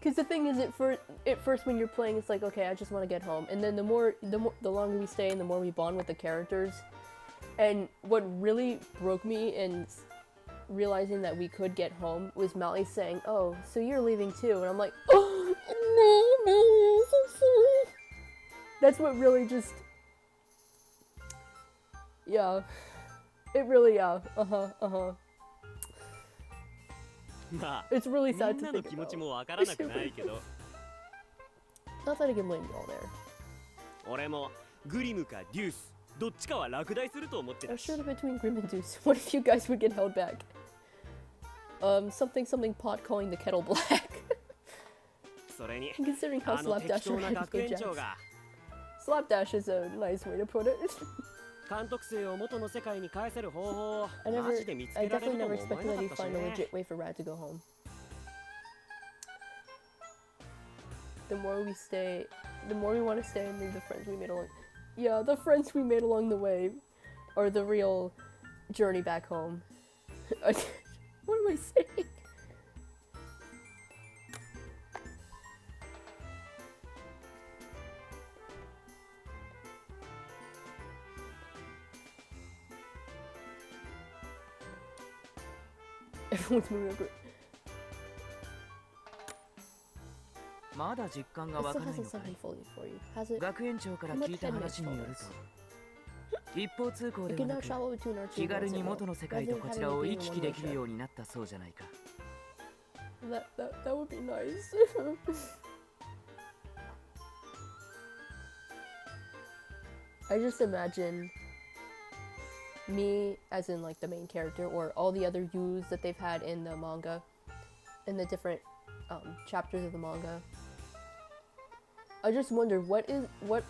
Because the thing is, at first when you're playing, it's like, okay, I just want to get home, and then the longer we stay, and the more we bond with the characters. And what really broke me in realizing that we could get home was Mally saying, "Oh, so you're leaving too?" And I'm like, "Oh no, so sorry." That's what really just, yeah, it really, yeah, It's really sad to think about. Not that I can blame you all there. 俺もグリムかデュースどっちかは落第すると思ってた。 I should have between Grim and Deuce. What if you guys would get held back? Something pot calling the kettle black. それに Considering how slapdash are head of jets. Slapdash is a nice way to put it. 監督生を元の世界に返せる方法を I マジで見つけ definitely られると never も思え expected な that か he'd ったし find a ね。 legit way for Rad to go home. The more we stay, the more we want to stay and leave the friends we made along. Yeah, the friends we made along the way are the real journey back home. What am I saying? Everyone's moving over. まだ実感が It 湧 still かない hasn't のか sunk い in fully for you, has it? 学園長から聞いた話によると一方通行 You で can は now なく travel between our two 気軽 worlds に at 元 will, の世界 rather と than こちら having を to be 行 in き one 来でき way る trip. ようになったそうじゃないか That would be nice. I just imagine me as in like the main character or all the other yous that they've had in the manga, in the different chapters of the manga. I just wonder what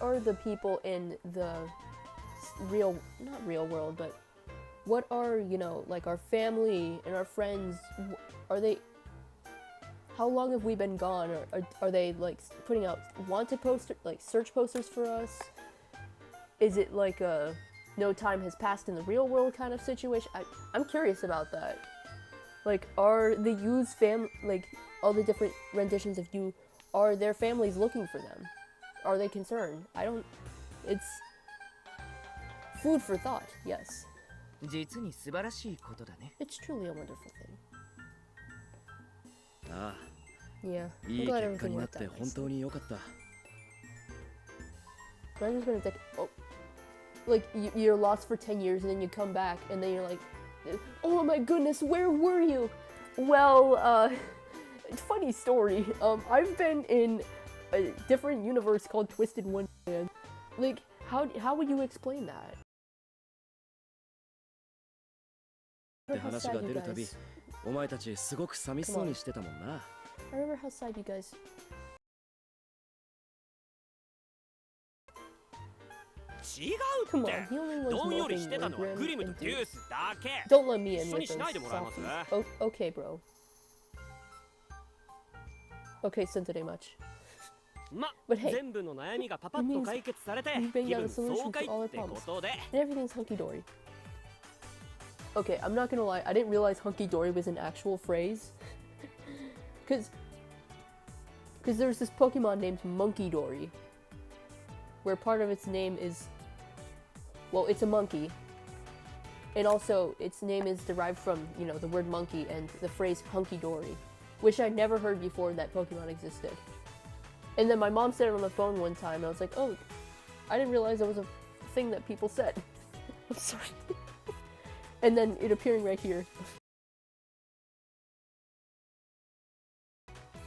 are the people in the not real world, but what are, you know, like our family and our friends, are they, how long have we been gone? Or are they like putting out wanted posters, like search posters for us? is it like a no time has passed in the real world kind of situation? I'm curious about that. Like, are the Yu's like, all the different renditions of Yu, are their families looking for them? Are they concerned? It's food for thought, yes. 実に素晴らしいことだね。 It's truly a wonderful thing. ああ、 Yeah, い I'm い glad 結果 everything になっ worked て out 本当 nicely. に良かった。Mine's been a decade. Oh, like you're lost for 10 years and then you come back and then you're like, oh my goodness, where were you? Well, funny story. I've been in a different universe called Twisted Wonderland. Like, how would you explain that? って話が出るたび、お前たちすごく寂しそうにしてたもんな。I remember how sad you guys. 違う Come って on, he only was どんより moping してたのは and グリム grim と and デュースだけ Don't let me in 一緒 with にしないでもらえます those softies. Okay, bro. Okay, Sensei much. ま、 But hey, 全部の悩みがパパッと解決されて we've been 気 got a 分 solution 爽快 to all our ってこ problems. とで And everything's hunky-dory. Okay, I'm not gonna lie, I didn't realize hunky-dory was an actual phrase. Cause there's this Pokemon named Monkey Dory, where part of its name is, well, it's a monkey, and also its name is derived from, you know, the word monkey and the phrase hunky-dory, which I'd never heard before that Pokemon existed. And then my mom said it on the phone one time, and I was like, oh, I didn't realize that was a thing that people said. I'm sorry. And then it appearing right here.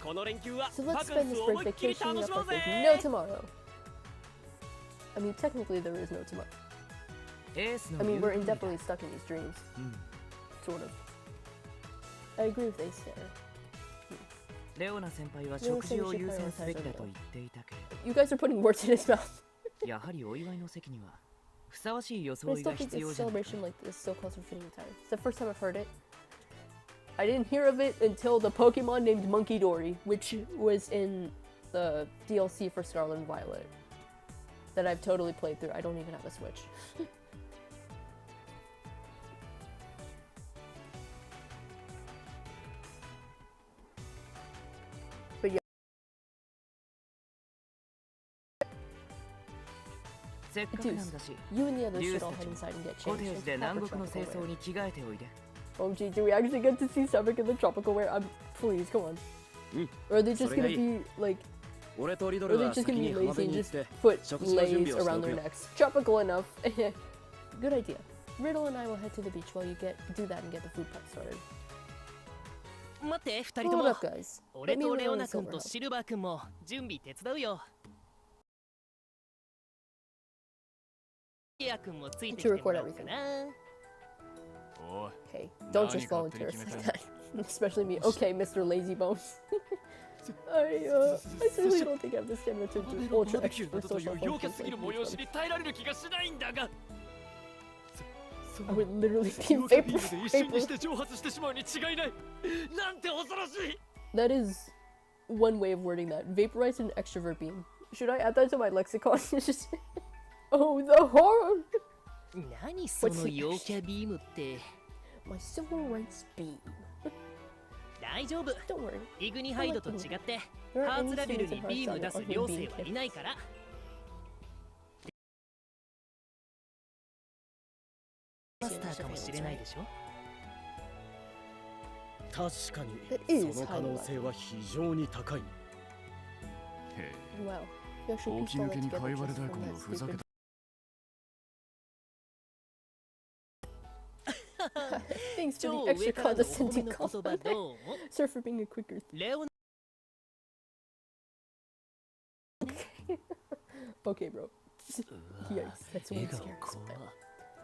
この連休は So バ let's カン spend ス this を break 思いっきり vacationing 楽 up しもう like ぜ there's no tomorrow. I mean, technically there is no tomorrow. エース I の mean, 言う we're 通りだ。 indefinitely stuck in these dreams. Sort of. I agree with Ace there. レオナ先輩は食事を優先すべきだと言っていたけれ You guys are putting words in his mouth. ど、やはりお祝いの席にはふさわしい But I 装い still が think 必 a 要じゃないか。 celebration like this so close to fitting time. It's the first time I've heard it. I didn't hear of it until the Pokemon named Monkey Dory, which was in the DLC for Scarlet and Violet. That I've totally played through. I don't even have a Switch. But yeah. せっかくなんだし、 You and the others デュー should ス all た head ちも inside and get コテ changed. ージで It's 南 proper 国の tropical 清 wear. 掃に着替えておいで。 Oh gee, do we actually get to see Summock in the tropical wear? Please, come on. Or are they just gonna be like, 俺とリド or ル are は they just 先 gonna に be 浜 lazy 辺 and に行 just って put 食事の準 lays 備をしてお around く their よ。 necks? Tropical enough. Good idea. Riddle and I will head to the beach while you do that and get the food prep started. 待って二人と Hold も up, guys. 俺 Let me と in レオ on ナ the 君 silver と help. シルバー君も準備手伝うよ。ケア君もついてきてもらおうかな。おい、 Okay, don't just 何勝手 volunteer に決め like たんだ。 that. Especially me. Okay, Mr. Lazy Bones. I certainly don't think I have the stamina to バベ do ロ ultra バーベキュ extra ーなどとい social う陽キャ functions すぎる like 催し these. に耐えられる気がしないんだがそ I の would literally be 陽キャビームで一瞬に vapor. して蒸発してしまうに違いないなんて恐ろしい That is one way of wording that. Vaporize an extrovert beam. Should I add that to my lexicon? It's just oh, the horror! 何その陽キャビームって。 My civil rights beam. 大丈夫。 Don't worry. イグニハイドと違って There ハ are ーツ any ラビル students に in ビーム Heartslabyul 出す on whom 寮 beam 生はいないから マスターかもしれないでしょ。確かに That is その可能性は非常に高い。へえ、 Wow. You actually 大 pieced き all 抜け that に together かいわれ just 大 from 根 that のふざけ stupid... た Thanks for 超 the 上 extra からのお褒め condescending の言葉 compliment. どうも。 Sir, for being a quicker... レオナ Okay, bro. Yikes, that's one 笑顔 scary. 怖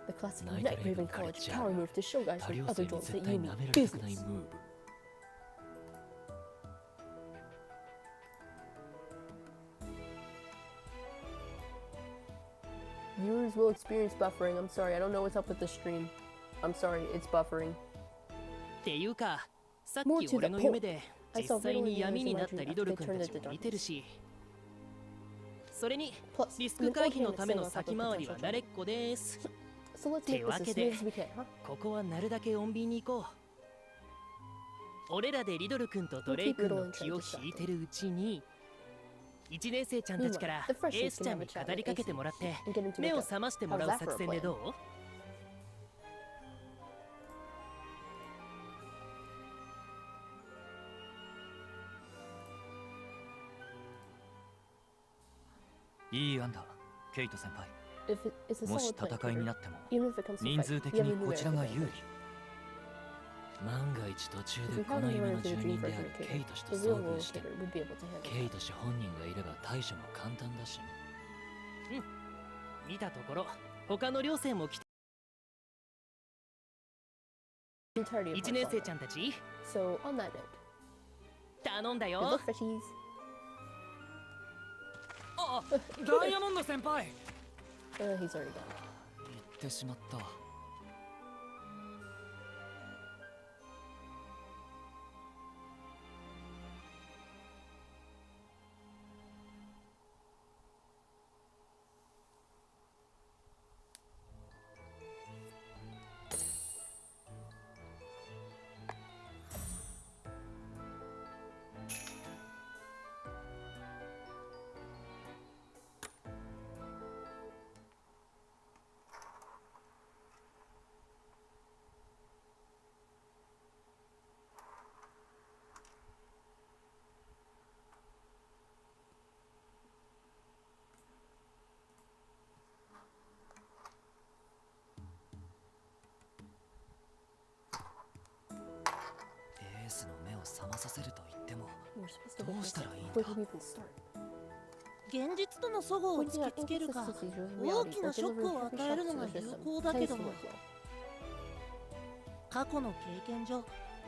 The classic Night Night Raven Raven College College power move to show guys 多 from 量 other 生に adults 絶 that 対 you 舐 mean められたくない business. ムーブ Viewers will experience buffering. I'm sorry, I don't know what's up with the stream. I'm sorry, it's buffering. っていうか、さっ More き to 俺 the の point. 夢で I 実 saw 際 Riddle に and 闇になった Leon's リドル君 imaginary たちも見てるし、それに Plus, リス I ク mean, 回避 okay, の and ため it's の saying on top 先 of 回りは potential 慣れっ trouble. こです So let's て make わ this け as で smooth as we can, huh? ここはなるだけ穏便に行こう。俺らでリドル君とト We'll レイ keep 君 Riddle の and 気 Trey を引いてるうちに1年生ちゃんたちから Meanwhile, the エ freshies ース can ちゃ have ん a に chat 語り with かけて AC もらって and get him to 目 make を up. 覚ましてもら How's う that for 作 a 戦で plan? どう？いい案だ、ケイト先輩。 If it's a もし solid plan, 戦いに Peter, なっても even if it comes to 人 fight, 数的 you have に a こちら numeric が有利 advantage. 万が一途中 If で we こ had の a 夢の numeric 住 dream 人 for である Cater, ケイト氏と the 遭 real 遇 world して Cater would be able to handle ケイ it. ト氏本人がいれば対処も簡単だし見たところ他の寮生も来て The entirety of 1年生 Heartslabyul. ちゃんたち So on that note, 頼んだ good よ luck, freshies. あ、ダイヤモンド先輩 He's already gone. 言ってしまった。エースの目を覚まさせると言っても We're supposed to どう witness した it らいいん before だ we even start. 現実との齟齬を Pointing 突 out きつけるか inconsistencies with 大 reality きな or ショック delivering を heavy 与える shocks の to が the 有 system 効だけ tends ど to も work well. 過去の経験上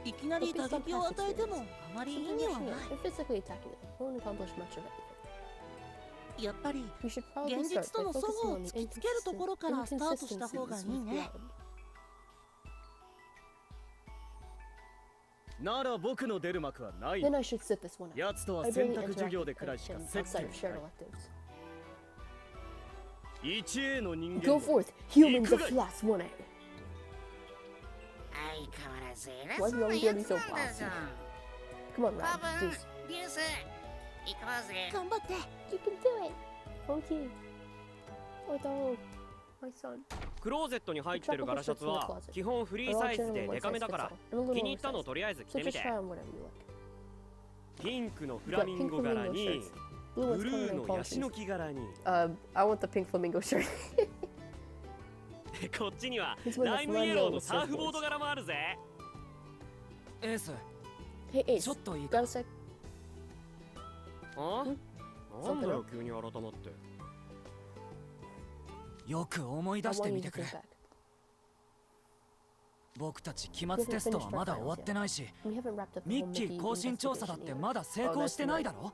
いきなり But 打 based on 撃を past 与えても experience, あまり意 sometimes 味は rushing な in and physically attacking them won't accomplish much of anything. いやっぱり We should probably 現 start 実と by の齟 focusing 齬を on 突 the きつけるところからスタートした方がいい inconsistencies with ね reality. なら僕の出る幕はない。 Then I should sit this one out. 奴とは I 選 barely 択 interact 授業 with でくらいしか him 接 outside 点 of shared ない。 electives. 1A の人間 Go だ。 forth, humans of 行くがい class 1A. 相変わらず偉 Why そ do う you な always や gotta つ be so なんだ bossy? ぞ Come on, 多 Rad. 分 Deuce. デュース行こうぜ頑張って You can do it. Okay. Oh, dog. My son. クローゼットに入ってるガラシャツは基本フリーサイズでデカめだから気に入ったのとりあえず着 So てみ just て try on whatever you like. ピンクのフ We've ラ got ミン pink ゴ柄 flamingo に shirts. Blue ブ ones ル covered ー in の palm ヤシの trees. 木柄に I want the pink flamingo shirt. こっちには He's wearing ラ a イムイエローの flannel with サーフボード surfboards. 柄もあるぜエース、 Hey, Ace. ちょっといい Got か a sec? あんなんだよ急に改まってよく思い I 出して want み you て to くれ think。back. 僕たち期末テストはまだ終わってないし、 We haven't wrapped up the ミ whole ッキ Mickey ー更新調査だっ investigation て either. まだ成功してないだろ。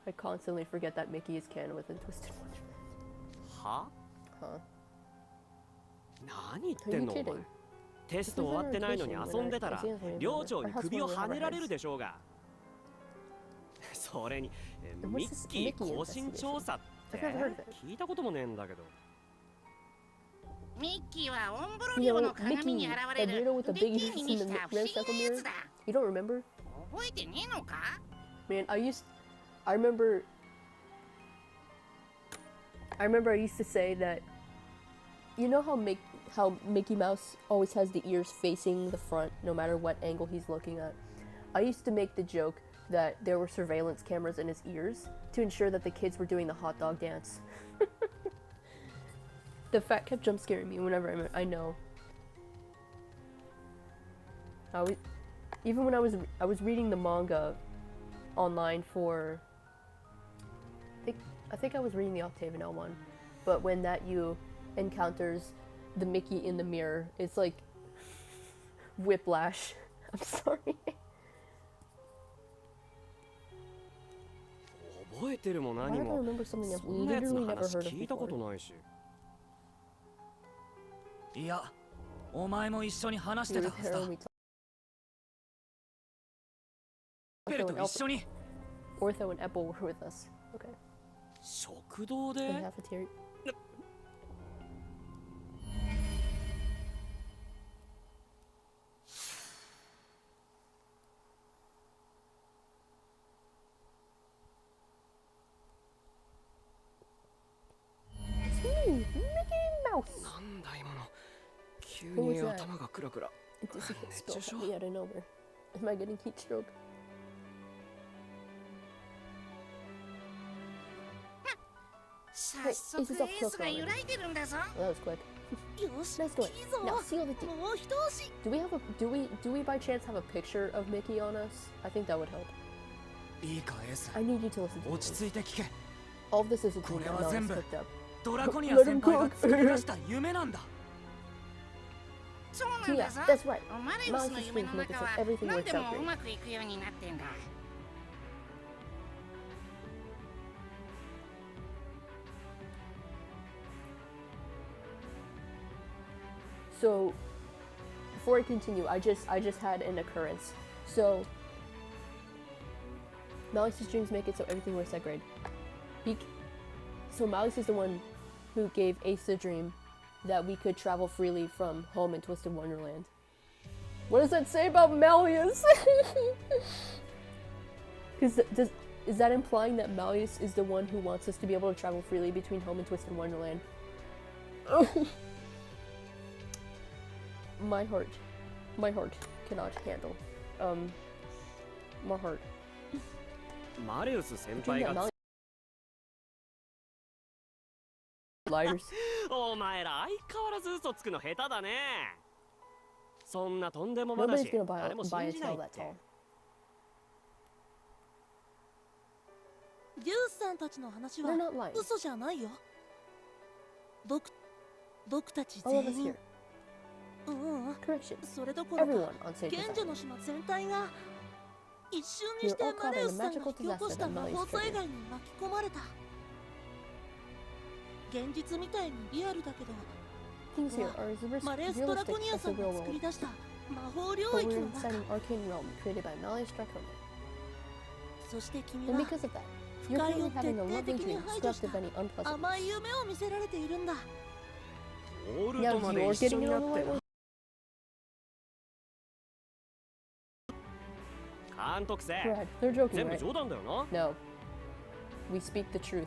I constantly forget that Mickey is canon within Twisted Wonderland. は Huh? 何言ってんのお Are you 前 kidding? テスト終わってないのに遊んでたら寮長に首をはねられるでしょうがそれにミッキー更新調査って聞いたこともねえんだけどミッキーはオンブロ You リオ know, の鏡 Mickey に現 and れる Riddle with the ビ big キ ears ニ in に the した不思 ramshackle 議なや mirror. つだ You don't remember? 覚えてねえのか Man, I remember I used to say that you know how Mickey Mouse always has the ears facing the front no matter what angle he's looking at. I used to make the joke that there were surveillance cameras in his ears to ensure that the kids were doing the hot dog dance. The fact kept jump scaring me whenever I know. Even when I was reading the manga online for I think I was reading the Octavian L one, but when that you encounters the Mickey in the mirror, it's like whiplash. I'm sorry. 覚えてるも Why 何 do I も remember something I've そんなやつ literally の never 話 heard of 聞いたこと before? ないしいや、お前も一緒に話して You た were はずだ there when。we ペルと一緒に。 Ortho and Apple were with us. Okay. 食堂で In cafeteria. Mickey Mouse. なんだ今の。急 Who に was that? 頭がクラクラ。 It just hit 熱 spill 中症 me out of nowhere. Am I getting heat stroke? 早速エースが揺らいでるんだぞ。 Well, that was quick. よし、 Let's do it. いいぞ。 Now seal the deal. もう一押し。 Do we by chance have a picture of Mickey on us? I think that would help. いいかエース I need you to listen to 落 me. ち着いて聞け All of this is a dream これ that は Mel 全 has 部 cooked up. ドラコニア Let 先 him 輩が cook. 作り出した夢なんだそうなん Yeah, だぞ。 that's right. マレウスの夢の中は Everything 何 works で out も great. うまくいくようになってんだ。 So, before I continue, I just had an occurrence. So, Malice's dreams make it so everything works out great. So Malice is the one who gave Ace the dream that we could travel freely from home in Twisted Wonderland. What does that say about Malleus? Because is that implying that Malleus is the one who wants us to be able to travel freely between home and Twisted Wonderland? My heart cannot handle. My heart. マレウス先 Dream 輩 that が Malleus. Liars. お前ら相変わらず嘘つくの下手だね。そんなとんでも話 Nobody's gonna 誰も buy a 信じない tail っ that て。 tall. デュースさんたちの話 They're は not lying. 嘘じゃないよ。僕たち All 全 of us 員 here.。Correction. それどころか Everyone on stage 賢 is 者 lying. の島全体が一瞬にして You're all caught マレ in ウ a スさんが magical 引き起こした disaster that 魔 Malleus 法災 triggered. 害に巻き込まれた。現実みたいにリアルだけど、 Things here are as マレウストラ realistic コニア as さ the ん real が作り world. 出した魔法領 But 域 we're の inside 中。 an arcane realm created by Malleus Draconia. そして君 And は because of that, you're 不快 currently を徹 having a 底 lovely 的に dream 排除し scrapped た of any unpleasant. 甘い夢を見せられているんだ。オール Now トまで you're 一緒 getting に it な on the って right way. 監督生 Brad, they're joking, 全部 right? 冗談だよな。 No. We speak the truth.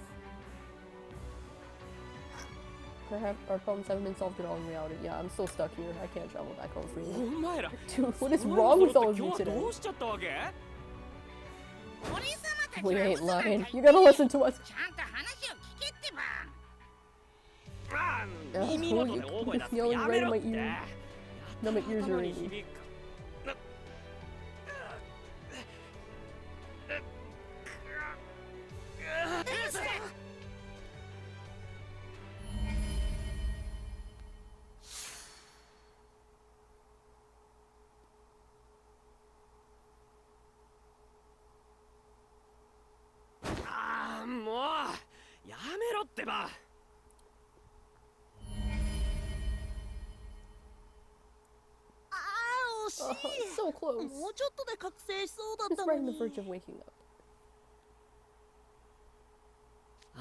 Perhaps our problems haven't been solved at all in reality. Yeah, I'm still stuck here. I can't travel back home お freely. 前ら Dude, what is wrong with all of you 今日は today? どうしちゃったわけ？俺様たち We は ain't 嘘なんか言 lying. って You gotta listen to us. ちゃんと話を聞けってば。あ Ugh, 耳 who 元 you で大声出すの yelling や right め in ろ my って。 ear? Now my ears are 頭に ringing. 響く。ああ、もうやめろってば。ああ、惜し Oh, い。 so close. もうちょっとで覚醒しそうだっ It's た right の on に the。verge of waking up.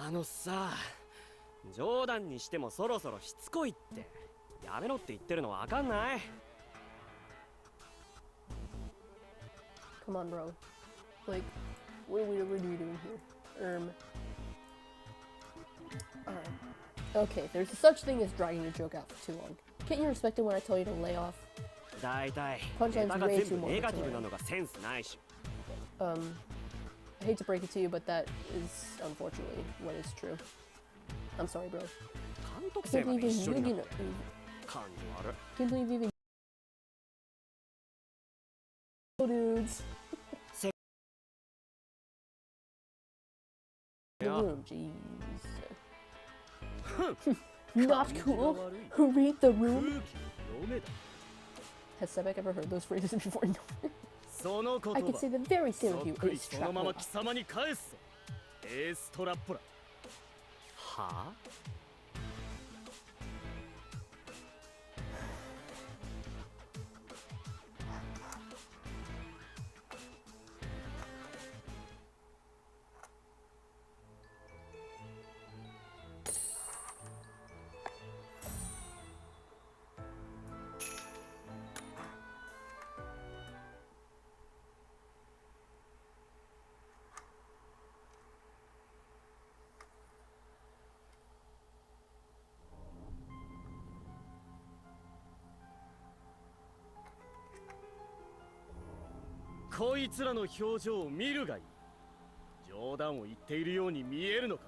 あのさ、冗談にしてもそろそろしつこいって。やめろって言ってるのわかんない？ Come on, bro. Like, what are you doing here? Alright. Okay, there's such thing as dragging a joke out for too long. Can't you respect it when I tell you to lay off? だいたい Punchline's ネタが way 全 too 部 morbid ネガ to ティブな learn. のがセンスないし。 I hate to break it to you, but that is unfortunately what is true. I'm sorry, bro. 監督 I 生 can't まで believe 一緒 even に you な know. 感じ悪い。 Can't believe even. Oh, dudes. The Yeah. room, jeez. Not cool. Read the room. 読めだ Has Sebek ever heard those phrases before? No. その言 I can 葉 say the very そ same of っ you, くり Ace そのまま Trapper. 貴様に返すぞエーストラッポラはあ？こいつらの表情を見るがいい。冗談を言っているように見えるのか。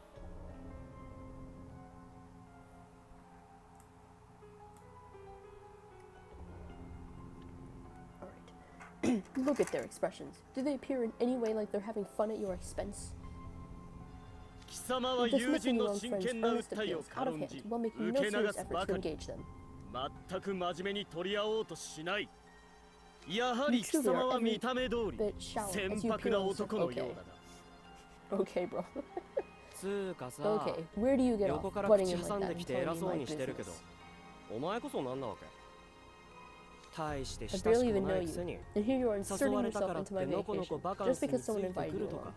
Alright. Look at their expressions. Do they appear in any way like they're having fun at your expense? 貴様は友人の真剣な訴えを軽んじ、受け流すばかり。全く真面目に取り合おうとしない。やはり貴様は見た目通り船舶な男のようだな。Okay, bro. つーかさ、 Okay, where do you get 横 off から butting 口 in 挟 like ん that で and きて telling 偉 me そう my にしてるけど、 business? お前こそ何なわけ。大して I 親し barely く even もな know いくせに you, and here you are 誘 inserting われたか yourself らっ into my てのこのこ vacation バカン just スに because つ someone いて invited く you るとか。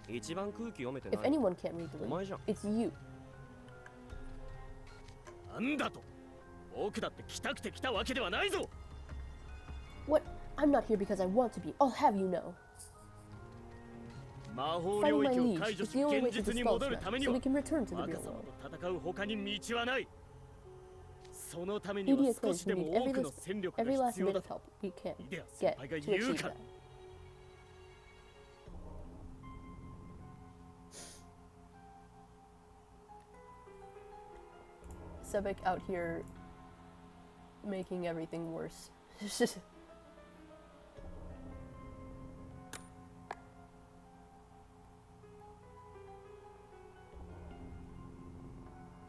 along. 一番空気読めて If ない anyone can't read the お前 room, じゃん。 it's you. なんだと。僕だって来たくて来たわけではないぞ。 What? I'm not here because I want to be. I'll have you know. 魔法 Finding 領 my 域を liege 解除 is し the only way 現 to 実に dispel 戻る this ため mess, に so は we can return to the 若 real 様 world. と戦う他に道はない。そのためには Media 少 claims し we で need も多くの戦力 every が last 必要 bit だ of と help we can イデア get 先輩が to 言う achieve か that. ら。Sebek out here making everything worse.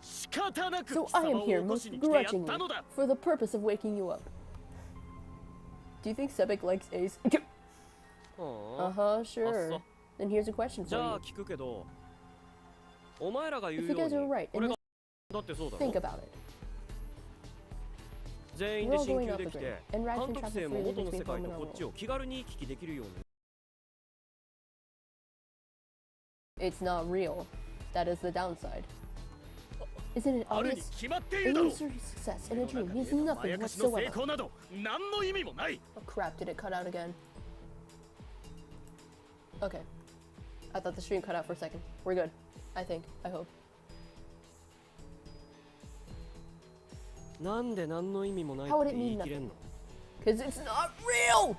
仕方なく So 貴 I am 様を here 起こ most しに来てやっ grudgingly たのだ。 for the purpose of waking you up. Do you think Sebek likes Ace? は Uh-huh, あ sure. Then here's a question じ for ゃ you. あ聞くけど、お前らが言 If う you よう guys are に right, 俺 and がだってそうだ think ろ。 about it. 全員 We're で all 進 going 級 out で the き grid, て and Rad 監 can 督 travel 生も freely 元の between 世界 home と and こ our っち world. を気軽に行き来できるように。 It's not real. That is the downside. Isn't it あるに obvious? 決まってい A るだろう。 illusory success in a 世の dream 中で means ま nothing やかしの成 whatsoever. 功など何の意味もない。 Oh crap, did it cut out again? Okay. I thought the stream cut out for a second. We're good. I think. I hope. なんで何の意味もない How would って it 言 mean い切れんの？ Because it's not real!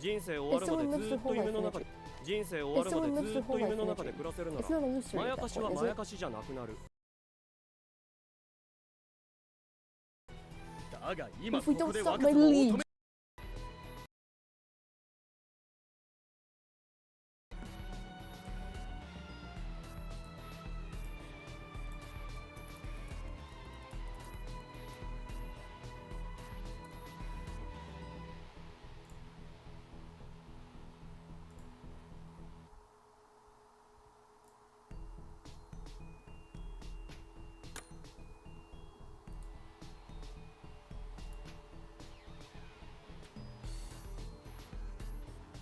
人生終わるまでずっと夢の中で、人生終わるまでずっと夢の中で暮らせるな It's not ら、 illusory ま at や that かしは point, ま is や it? かしじゃなくなる。だが今 If we ここ don't で stop 若 my 様を liege. 止め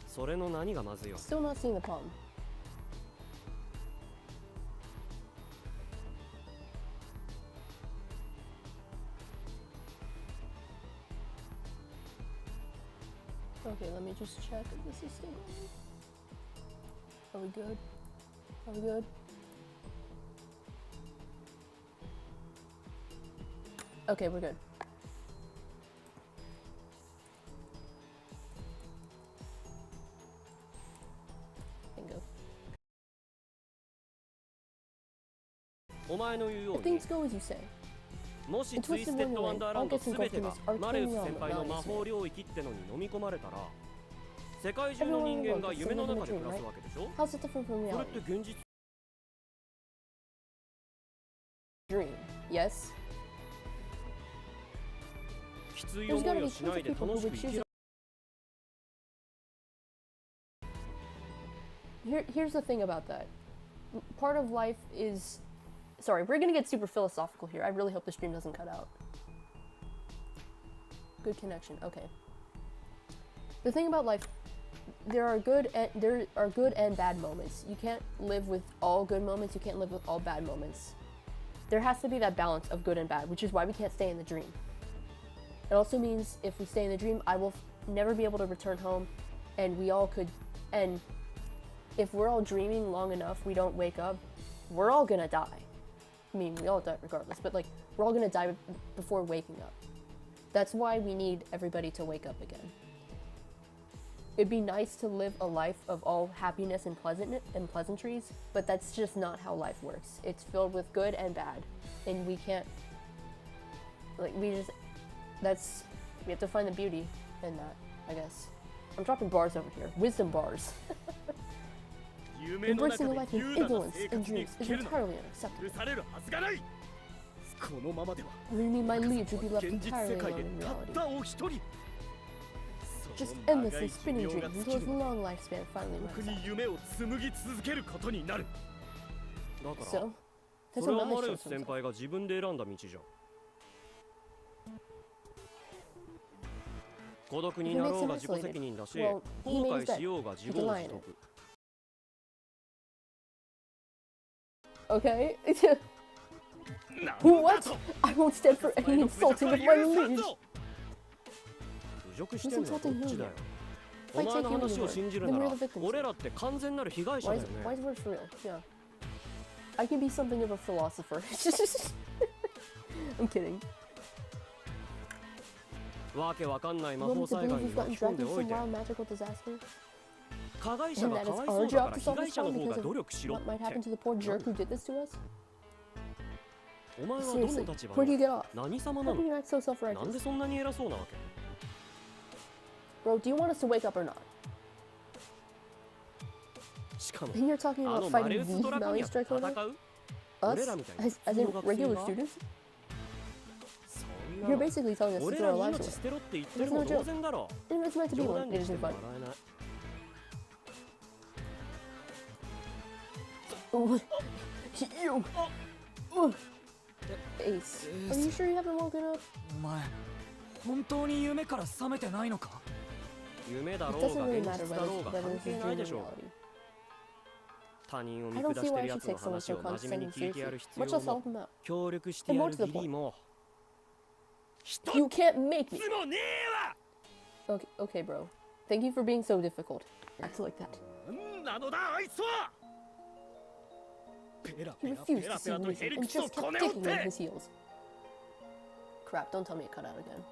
それの何がまずいよ。 Still not seeing the problem. Okay, let me just check if this is still going. Are we good? Are we good? Okay, we're good. Bingo. お前の言うよ If うに、 things go as you say, もし In ツイス Twisted テッド Wonderland, ワンダーランド all gets すべて engulfed が in this マレウス arcane 先 realm 輩の of 魔 Nani's 法 name. 領域ってのに飲み込まれたら、世界中の人間が夢の中で暮らすわけでしょ。 How's it different from それっ reality? て現実 Dream. Yes. きつい There's 思 gotta い be をし tons な of いで people 楽 who し would く生き choose ら Here's the thing about that. Part of life is... Sorry, we're gonna get super philosophical here. I really hope the stream doesn't cut out. Good connection. Okay. The thing about life, there are good and bad moments. You can't live with all good moments. You can't live with all bad moments. There has to be that balance of good and bad, which is why we can't stay in the dream. It also means if we stay in the dream, I will never be able to return home, and we all could. And if we're all dreaming long enough, we don't wake up, we're all gonna die. I mean, we all die regardless, but like, we're all gonna die before waking up. That's why we need everybody to wake up again. It'd be nice to live a life of all happiness and pleasantries, but that's just not how life works. It's filled with good and bad, and we can't, like, we have to find the beauty in that, I guess. I'm dropping bars over here. Wisdom bars. Embracing a life of ignorance and dreams is entirely unacceptable. Really, my liege would be left entirely alone in reality. Just endlessly spinning dreams until his long lifespan finally runs out. So, that's what Malice shows himself. Well, he made his bed. He can lie in it. Okay. What? I won't stand for any insulting of my liege. He's insulting who here? If I take you anywhere, then we're the victims. Why is word for real? Yeah. I can be something of a philosopher. I'm kidding. You want me to believe we've gotten dragged into some wild magical disaster? And that it's our job to solve this problem because of what might happen to the poor jerk who did this to us? Seriously, where do you get off? How can you act so self-righteous? Bro, do you want us to wake up or not? And you're talking about fighting the Malice strike order? Us? As in regular students? You're basically telling us to throw our lives away. There's no joke. And if it's meant to be one, it isn't fun. Ace, are you sure you haven't woken up? It doesn't really matter whether this is dream or reality. I don't see why you should take someone so condescending seriously, much less help him out. And more to the point, you can't make me! Okay, bro. Thank you for being so difficult. Act like that. He refused to see reason and just kept digging in his heels. Crap, don't tell me it cut out again.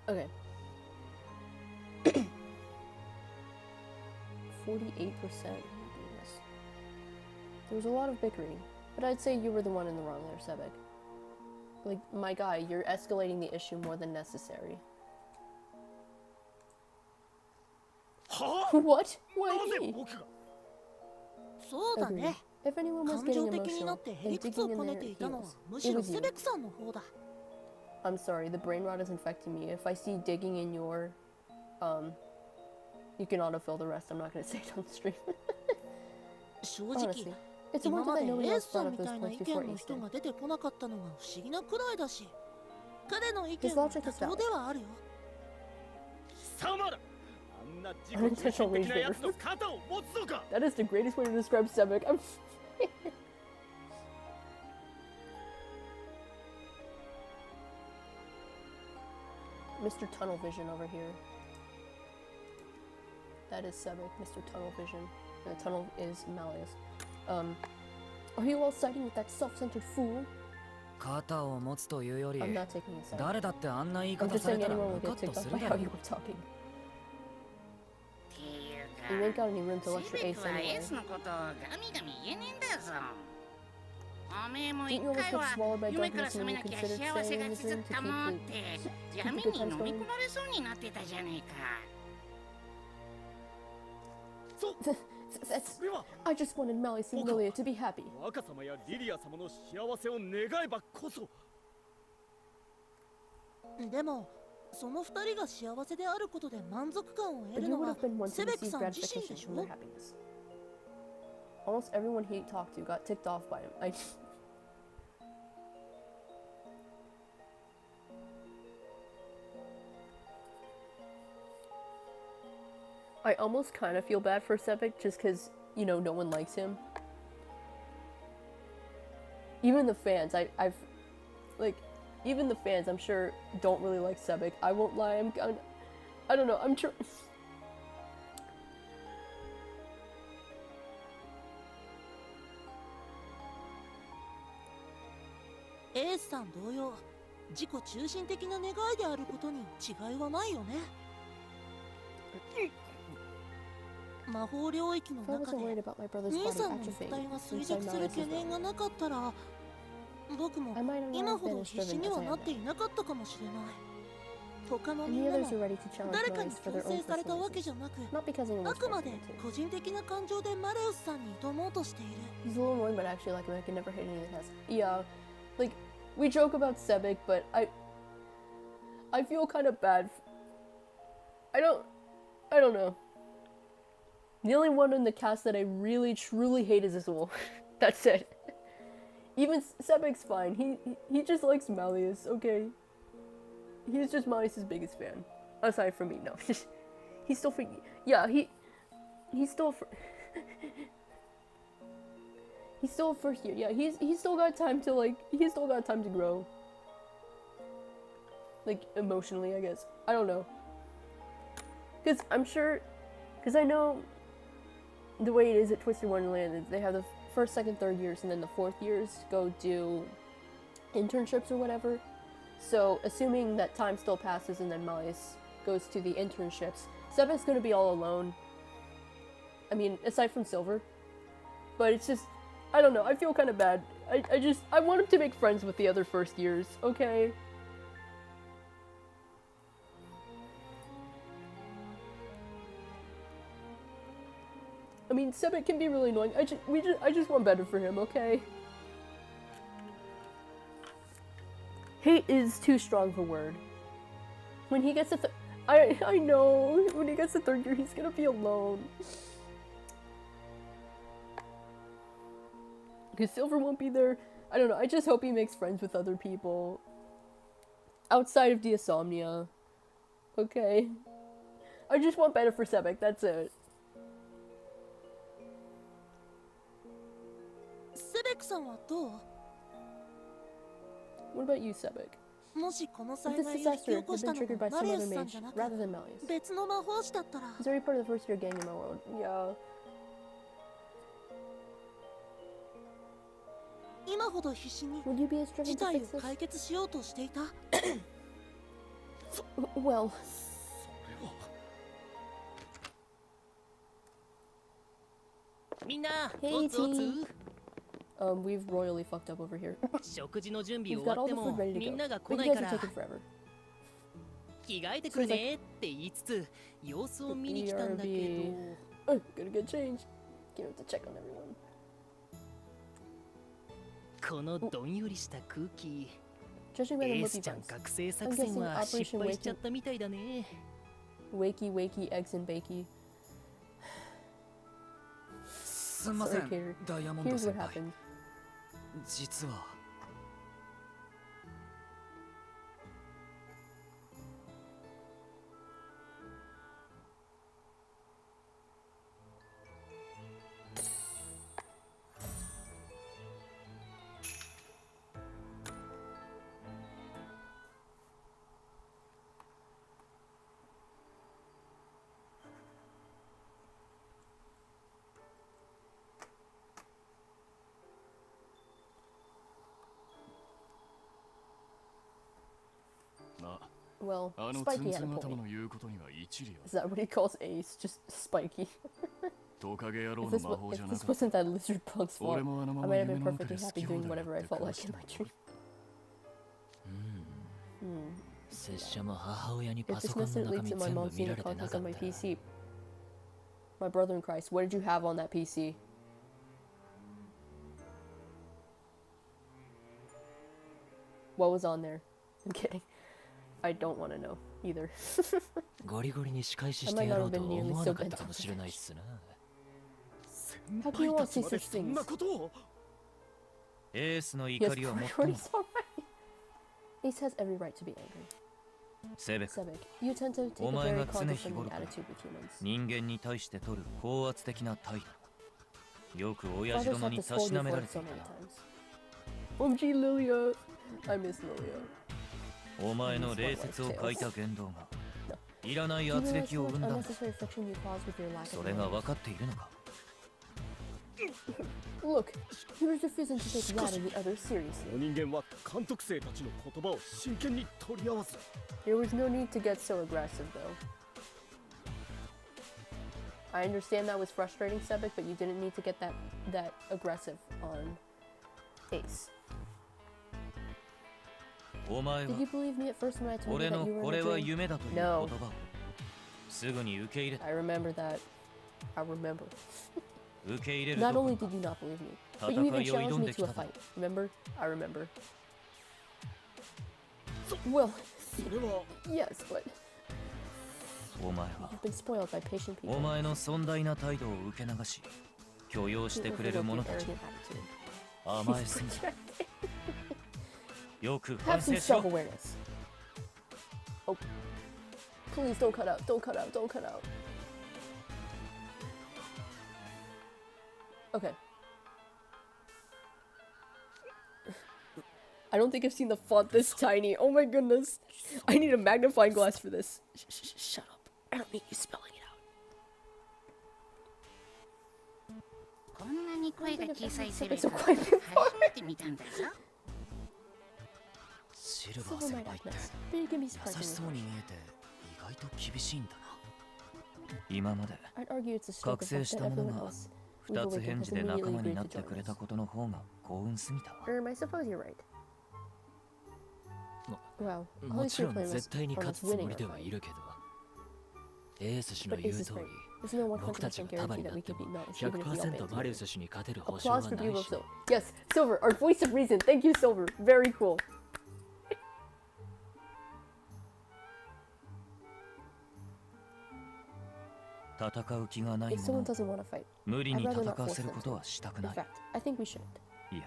Okay. 48%. There was a lot of bickering, but I'd say you were the one in the wrong there, Sebek. Like, my guy, you're escalating the issue more than necessary. What? Why me? Agreed. If anyone was getting emotional and digging in their heels, it was you. I'm sorry, the brain rot is infecting me. If I see digging in your, you can autofill the rest. I'm not gonna say it on the stream. Honestly, it's a wonder that nobody else brought up those points before Easter. His logic is valid. Unintentional rage bear. That is the greatest way to describe Sebek. I'm Mr. Tunnel Vision over here. That is Sebek, Mr. Tunnel Vision. The tunnel is Malleus. Are you all siding with that self-centered fool? I'm not taking a side. I'm just saying anyone will get ticked off by how you were talking. You ain't got any room to lecture Ace anyway. Didn't you almost get swallowed by darkness when you considered staying in the dream to keep the good times going? I just wanted Malice and Lilia to be happy. But you would have been one to receive gratification from their happiness. Almost everyone he talked to got ticked off by him. I almost kind of feel bad for Sebek just because, you know, no one likes him. Even the fans, even the fans, I'm sure, don't really like Sebek. I won't lie, I don't know, I'm sure.エースさん同様、自己中心的な願いであることに違いはないよね。魔法領域の中で兄さんの肉体が衰弱する懸念がなかったら、僕も今ほど必死にはなっていなかったかもしれない。他のみんなも誰かに強制されたわけじゃなく、あくまで個人的な感情でマレウスさんに挑もうとしている。He's a little annoying, but actually like him. I can never hit any of the tests. Yeah, like we joke about Sebek, but I feel kind of bad. I don't know. The only one in the cast that I really truly hate is Azul. That's it. Even Sebek's fine. He just likes Malleus. Okay. He's just Malleus' biggest fan. Aside from me, no. He's still for yeah. He's still for he's still first year. Yeah. He's still got time to he's still got time to grow. Like emotionally, I guess. I don't know. Cause I'm sure. Cause I know. The way it is at Twisted Wonderland is they have the first, second, third years, and then the fourth years go do internships or whatever. So, assuming that time still passes and then Malleus goes to the internships, Sebek's gonna be all alone. I mean, aside from Silver. But it's just, I don't know, I feel kind of bad. I want him to make friends with the other first years, okay? I mean, Sebek can be really annoying. I just want better for him, okay? Hate is too strong for word. When he gets to I know, when he gets to third year, he's gonna be alone. Because Silver won't be there. I don't know, I just hope he makes friends with other people. Outside of Diasomnia. Okay. I just want better for Sebek, that's it. What about you, Sebek? If this disaster had been triggered by some other mage rather than Malleus, he's already part of the first year gang in my world. Yeah. Would you be as driven to fix this? Well. Hey, team. We've royally fucked up over here. We've got all the food ready to go, but you guys are taking forever. BRB. Oh, gonna get changed. Can't have to check on everyone. このどんよりした空気。Judging by the エー loopy スちゃん buns, 覚醒作 I'm 戦 guessing は失 Operation 敗しちゃっ Wakey, たみたいだね。wakey, eggs and bakey. すんませ Sorry, ん Cater. ダイヤモンド Here's 先 what 輩 happened. 実はWell, Spiky had a point. Is that what he calls Ace? Just Spiky. If this wasn't that lizard punk's fault, I might have been perfectly happy doing whatever I felt like in my dream. If this message leaks in my mom's seen the contents on my PC. My brother in Christ, what did you have on that PC? What was on there? I'm kidding. I don't want to know either. ゴリゴリに仕返ししてやろうとは思わなかったかもしれないっすな。How can you all say such things? エースの He has 怒りはもっとも priorities already. Ace has every right to be angry. セベク、 you tend to take お a 前 very が常日 condescending 頃から attitude with humans. 人間に対して取る高圧的な態度、よく親父 Fathers 殿 have に to た scold し you なめ for られ it て so い many たな。 times. OMG Lilia. I miss Lilia. お前の礼節を欠いた言動がいらない圧力を生んだんだ。それが分かっているのか。 Look, you're refusing to take that and the others seriously. 人間は監督生たちの言葉を真剣に取り合わず。 There was no need to get so aggressive, though. I understand that was frustrating, Sebek, but you didn't need to get that aggressive on Ace. お前は Did you believe me at first when I told you 俺 that の you were これ in a は dream? 夢だという言葉をすぐに受け入れた。 I remember that. I remember. 受け入れる Not どこ only ろ did you not believe me, か but you 戦 even いを挑 challenged ん me でき to a ただろ fight. Remember? I remember. Well, それは yes, but お前は you've been spoiled by patient お people. 前の尊大な態度を受け流し許容してくれる Overlook 者 your たち arrogant に attitude. 甘えすぎた。よく Have 反 some 省しろ。 self-awareness. Oh, please don't cut out. Don't cut out. Don't cut out. Okay. I don't think I've seen the font this tiny. Oh my goodness. I need a magnifying glass for this. Shut up. I don't need you spelling it out. こんなに声が小さいセレブ So 初 quite before. めて見たんだぞ。シルバー Silver 先 might 輩 act って nice, but it can be 優し surprisingly そうに harsh. 見えて意外と厳しいんだな。今まで I'd argue it's a stroke 覚 of 醒 luck し that た者 everyone が else 二 we've つ awakened 返 has 事で仲 immediately 間に agreed な to って join くれた us. ことの方が幸運すぎたわ。I suppose you're right. Wow, at も least ちろ your ん plan 絶 was 対に on 勝 us つつも winning り our では fight. いるけど、エース氏の But 言 Ace う is 通 right. り There's no 僕たち 100% が束 guarantee に that なっ we て could も beat Nice, even if we all 100% banded マリウ together. ス氏に勝てる保証は Applause for ない Bugle し、 Silver. Yes, Silver, our voice of reason. Thank you, Silver. Very cool. 戦う気がない If 者 someone を doesn't want to fight, 無理 I'd に rather 戦 not わ force せる them ことは to. したく In ない fact, I think we should. いや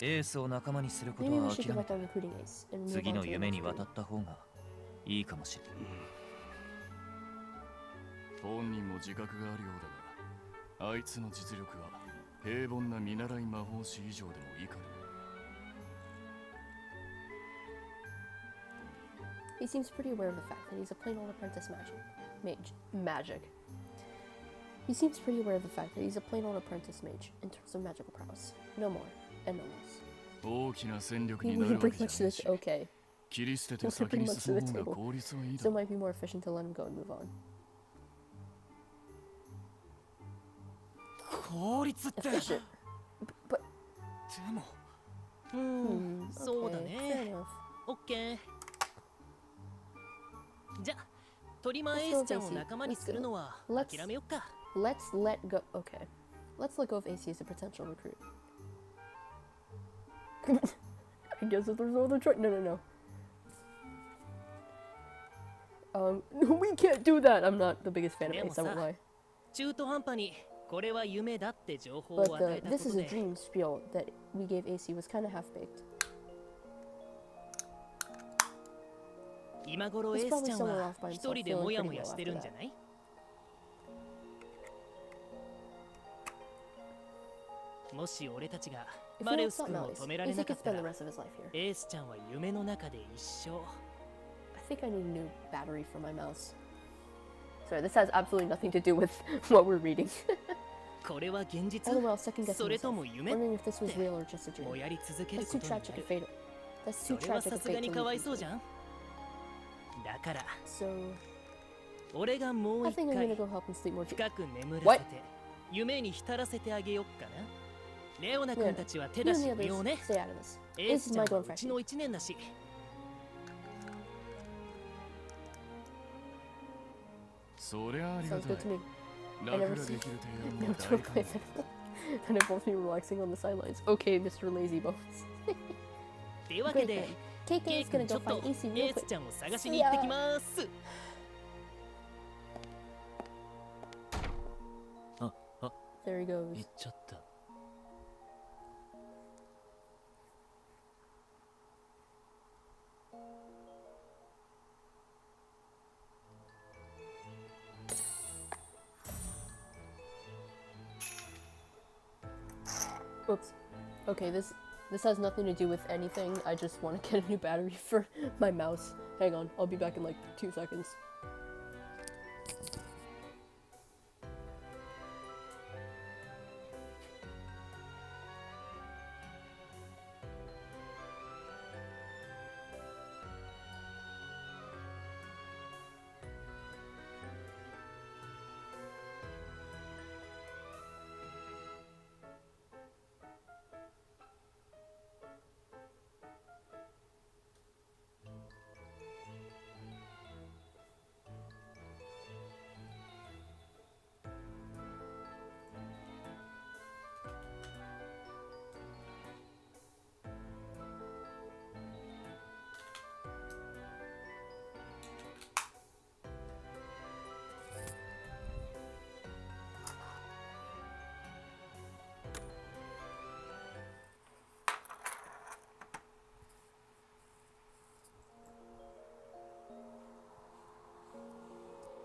エースを仲間にすること Maybe は we should 諦 give め up て on recruiting Ace and move 次 on の to the 夢 next に dream. 渡った方がいいかもしれない。本人も自覚があるようだが、あいつの実力は平凡な見習い魔法師以上でもいいかね。 He seems pretty aware of the fact that he's a plain old apprentice magic. He seems pretty aware of the fact that he's a plain old apprentice mage in terms of magical prowess. No more and no less. 大きな戦力 He になる wouldn't わけ bring じゃ much な to い this. し、 Okay. 切り捨てて He'll 先 bring に much 進 to む the 方が table. 効率はいいだ So ろ it might be more efficient to let him go and move on. 効率って Efficient. But でもそうだ okay, ね fair enough. オッケーじゃトリマーエースちゃんを仲間にするのは諦めよっか Let's let go. Okay. Let's let go of AC as a potential recruit. I guess if there's no other choice. No. We can't do that. I'm not the biggest fan of Ace, I won't lie. 中途半端にこれは夢だって情報を But 与えたこ this と is a で dream spiel that we gave AC was kind of half-baked. 今頃エースちゃんは一人でモヤモヤしてるんじゃない？もし俺たちが If マ we レ don't ウス stop 君を Malice, 止められ AC なか could った spend ら the rest of his life here. エースちゃんは夢の中で一生 I think I need a new battery for my mouse. Sorry, this has absolutely nothing to do with what we're reading. これは現実 All the while second guessing それと myself, も夢 wondering if this was real or just a も dream. やり続ける That's こ too とにな tragic and る fatal. That's そ too れは tragic さ and すが fatal. にかわいそうじゃんだから So 俺がもう I 一 think I'm 回 gonna go help him sleep more. 深く眠ら What? せて夢に浸らせてあげよっかなレオナ君たちは手 You 出 and し the 無用 others ね stay out of this. エー Ace ス is ちゃ my んは dorm うちの freshman. 一年だしそりゃありが Sounds たい good to me. 楽 I が never で seen きる I 提案は never 大 took 歓 place 迎 that involves me relaxing on the sidelines. Okay, Mr. Lazy Bones. というわけで KK ケイ is 君 gonna ちょ go っと find AC エ real ース quick. ちゃんを探しに行ってきますThere he goes. 行っちゃった。Oops. Okay, this has nothing to do with anything. I just want to get a new battery for my mouse. Hang on, I'll be back in like 2 seconds.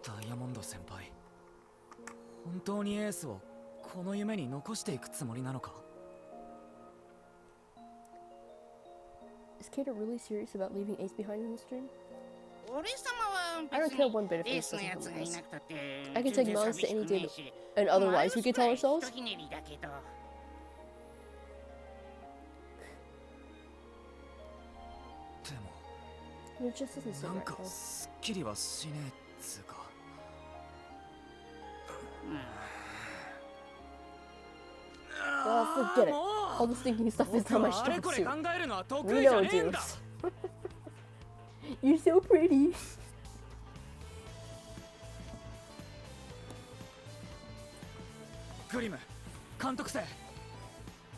ダイヤモンド先輩、本当にエースをこの夢に残していくつもりなのか？ Is Cater really serious about leaving Ace behind in this dream? 俺様は I don't care one bit if エー Ace スの doesn't や come つ with がい us. なくたって I can take 全然 Mons 寂 to し any くね day, えし and otherwise we could tell ourselves. ひとひねりだけどIt just doesn't seem なん right か though. すっきりはしねえっつうか。Forget it. All this thinking stuff is not my strong suit. We know, Deuce. You're so pretty. グリム、監督生。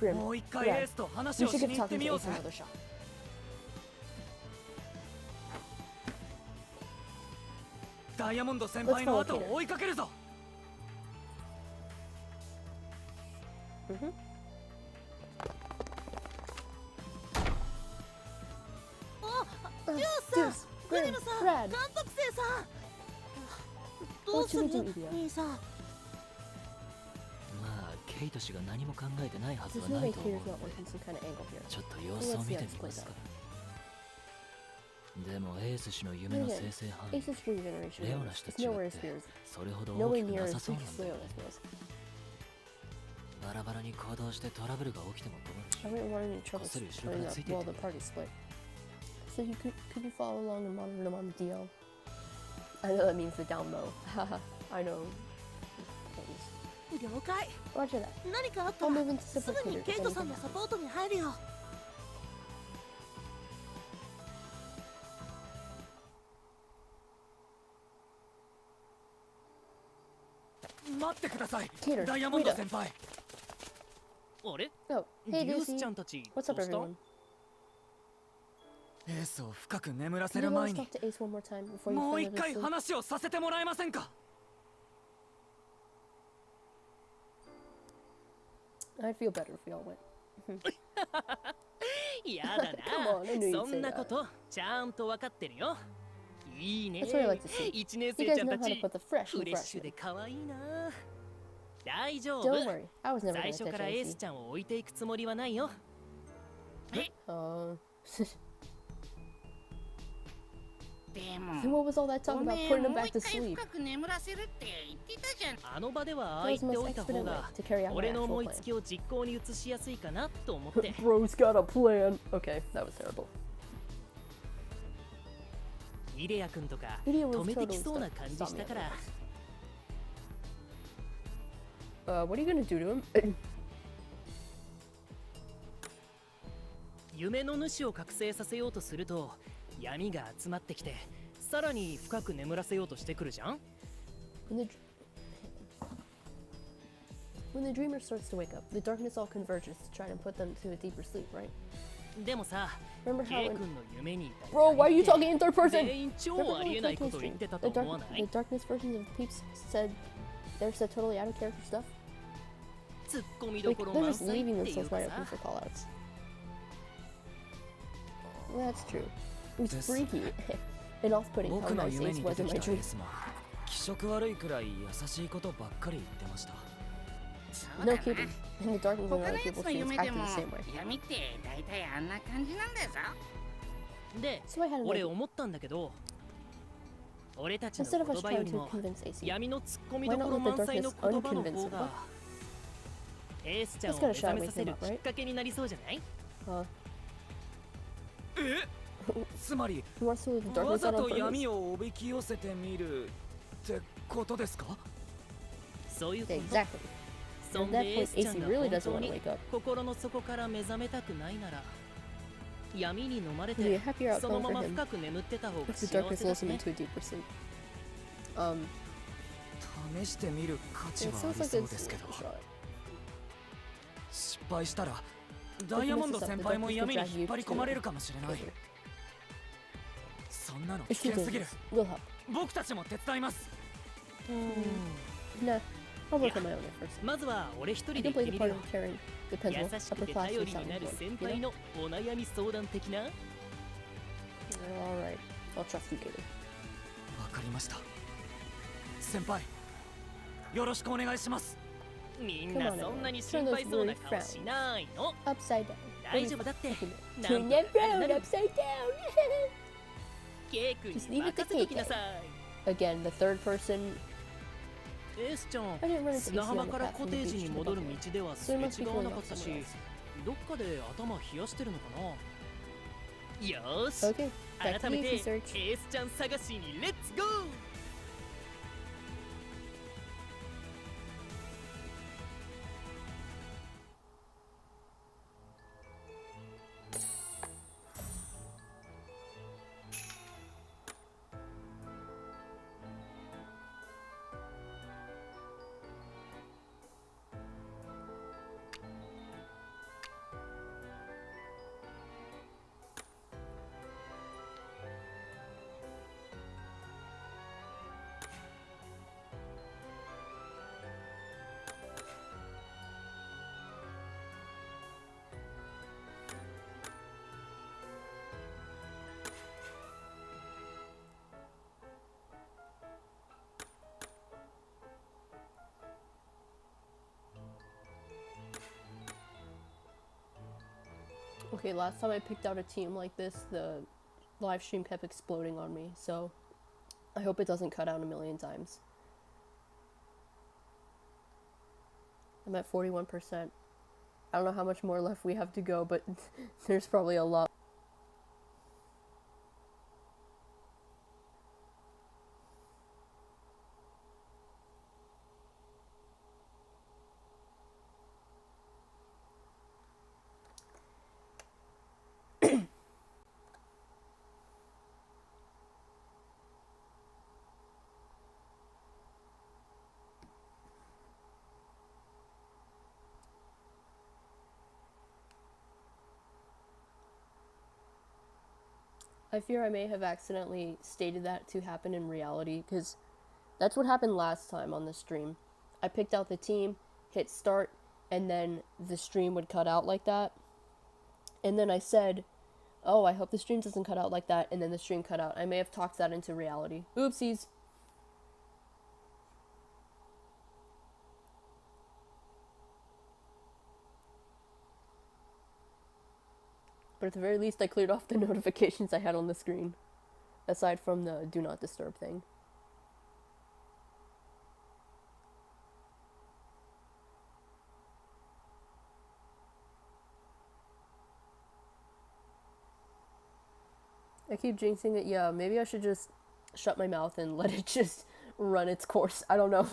Grim, もう一回エ Brad, ースと we 話を should し give に行って talking み to よう Ace ぜ。 another shot. ダイヤモンド先輩の後を追いかけるぞ。Deuce, Grim, Brad. 監督生さん、どうする兄さん。まあ、ケイト氏が何も考えてないはず There's は no な way いと思う Cater's の not で、 working some kind of angle here. ちょっと様子を見てみますか。でもエース氏の夢の生成範囲、 Ace's dream generation レオナ氏と is 違 nowhere っ as て fierce. それほど No 大 way きく near な as さそう big な as んだよ。 Leona's was. バラバラに行動してトラブルが起きても困 I るし、 wouldn't run any trouble こっそり後ろ splitting から up ついてい while って the くれ。 party split. So could you follow along and monitor them on the DL? I know that means the down low. Haha, I know. 了解。 Roger that. 何かあった I'll ら move into す support ぐに Cater ケイ if トさん anything のサ happens. ポートに入るよ。待ってください。 Cater, ダイヤモンド Rita. 先輩。あれ Oh, デ hey ュース Deucey. ちゃんたち What's up どうした？ everyone? エースを深く眠ら Can せ you る let 前 us に talk to Ace one more time before you もう further 一回 this? 話をさせてもらえませんか？ I'd feel better if we all went. やだ Come on, I knew な。 you'd そ say んな that. ことちゃんと分かってるよ。いいね。 That's what I like to see. 一年 You 生 guys ちゃん know た how to ち put the fresh フ in レッシュ fresh. で可愛いな。大丈夫。 Don't worry, I was never 最 gonna 初 touch からエース Ace. ちゃんを置いていくつもりはないよ。でも Then what was all that talk お about めえ putting も him う back 一 to 回 sleep? 深く眠らせるって言ってたじゃん。あの場ではああ That 言 was って the お most いた方 expedient way が to carry out my 俺の actual 思い plan. つきを実行に移しやすいかなと思って。 Bro's got a plan. Okay, that was terrible. イレア君とか Ilia was 止めてき totally そうな感じ stop し me たから。 What are you gonna do to him? 夢の主を覚醒させようとすると闇が集まってきてさらに深く眠らせようとしてくるじゃん。 When the dreamer starts to wake up, the darkness all converges to try to put them to a deeper sleep, right? でもさ、 Remember ケ how イ in... 君の夢にいた Bro, why are you talking in third person? 全員 Remember 超 how ありえ in ないこ Clayton's と言 dream, ってたと the 思わない？ darkness versions of Peeps said they're said totally out of character stuff? ツッコミど Like, ころ they're 満 just 載っ leaving ていう themselves か wide さ open for callouts. That's true. It was freaky and off-putting how 僕の nice 夢 Ace に出 was て in き my たエー dream. スも気色悪いくらい優しいことばっかり言ってました。No keeping. In the darkness and other people's dreams acting the same way. 闇って大体あんな感じなんだぞ。で、 So I had an 俺 idea. 思ったんだけど、俺たちの Instead of 言 us 葉よ trying り to も convince AC, 闇の突っ込み why ど not ころ let the 満載の darkness 言葉の unconvince 方 him? がエースちゃんを That's 目 gonna 覚め shy させ with る him き up, っかけになりそうじゃない？ つまり He wants to leave the わ darkness ざ out on と purpose. 闇をおびき寄せてみるってことですか？そういうこ Yeah, と。 exactly. そん At で that エー point, スちゃん AC が really 本 doesn't 当 want to に wake up. 心の底から目覚めたくないなら、闇に飲まれ It'd be a て happier その outcome ま for ま him 深く眠ってた方が if the 幸 darkness せだ lulls him ね。 into a deeper sleep. 試してみる価値 It はあ sounds り like そう it's ですけど worth a shot. 失敗したらダイヤモンド先輩も闇に引っ張り込まれるかもしれない。そんなの危 It's too 険すぎる。 dangerous. We'll help. 僕たちも手伝います。 Nah, I'll work on my own first. まずは俺一 I 人で can 行っ play て the みる part よ。 of carrying the pencil, 優しく upper て class 頼 and りにな sounding る one, 先 you 輩 know? のお悩み相談的な。 Alright, I'll trust you, Kater. わかりました。先輩、よろしくお願いします。みんなそんなに心配そうな顔しないの。 Upside down. 大丈夫だって。なん Turn と that かな round る。 upside down. ケイ君 Just に leave it to 任せときなさい。 Again, the third person. エースちゃん、 I didn't run into 砂 AC 浜 on the から path コ from テ the ージ beach に to the 戻る bunker. 道では So す we れ must be 違わ going なか off ったし、 somewhere else. どっかで頭冷やしてるのかな。よーし、 Okay, back to 改 the めて AC エ search. ースちゃん探しにレッツゴー。Okay, last time I picked out a team like this, the live stream kept exploding on me, so I hope it doesn't cut out a million times. I'm at 41%. I don't know how much more left we have to go, but there's probably a lot. I fear I may have accidentally stated that to happen in reality, because that's what happened last time on the stream. I picked out the team, hit start, and then the stream would cut out like that. And then I said, oh, I hope the stream doesn't cut out like that, and then the stream cut out. I may have talked that into reality. Oopsies. But at the very least, I cleared off the notifications I had on the screen. Aside from the do not disturb thing. I keep jinxing it. Yeah, maybe I should just shut my mouth and let it just run its course. I don't know.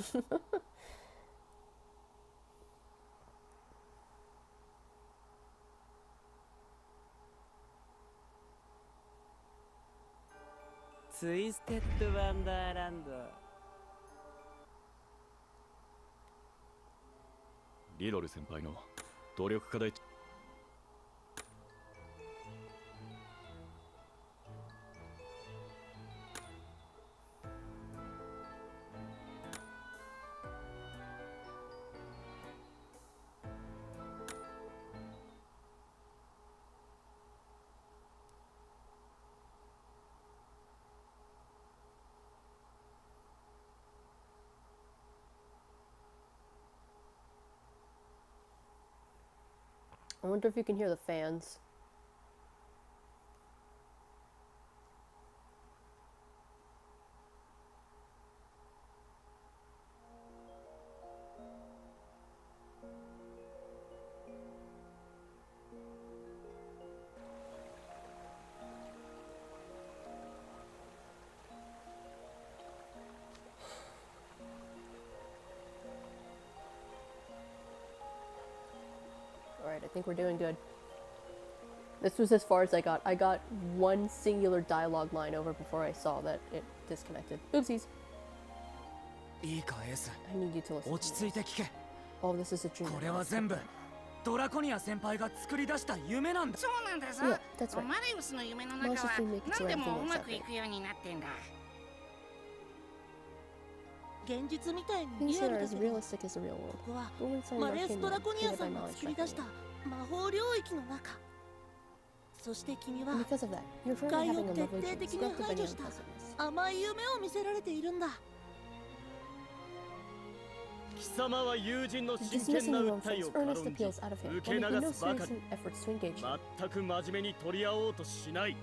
Twisted Wonderland リドル先輩の努力家で I wonder if you can hear the fans. Alright, I think we're doing good. This was as far as I got. I got one singular dialogue line over before I saw that it disconnected. Oopsies. I need you to listen to this. Oh, this is a dream. これは全部ドラコニア先輩が作り出した夢なんだ。そうなんだぞ。Yeah, that's right. マレウスの夢の中は何でもうまくいくようになってんだ。現実みたいに Things リア that ル are だ as けど、こ realistic as the real world. こは But when inside マ an レウス arcane ドラ world コニア created さ by んが knowledge 作り出した tracking. 魔法領域の中。そして君は And because of that, you're 不 currently 快を having a 徹 lovely 底 dream 的に selected by 排 your 除した impulsiveness. 甘い夢を見せられているんだ。貴様は友人の真 Dismissing 剣な your own 訴え friends' を軽ん earnest じ appeals out of him 受 while け making 流 no すばか serious り efforts to engage you. 全く真面目に取り合おうとしない。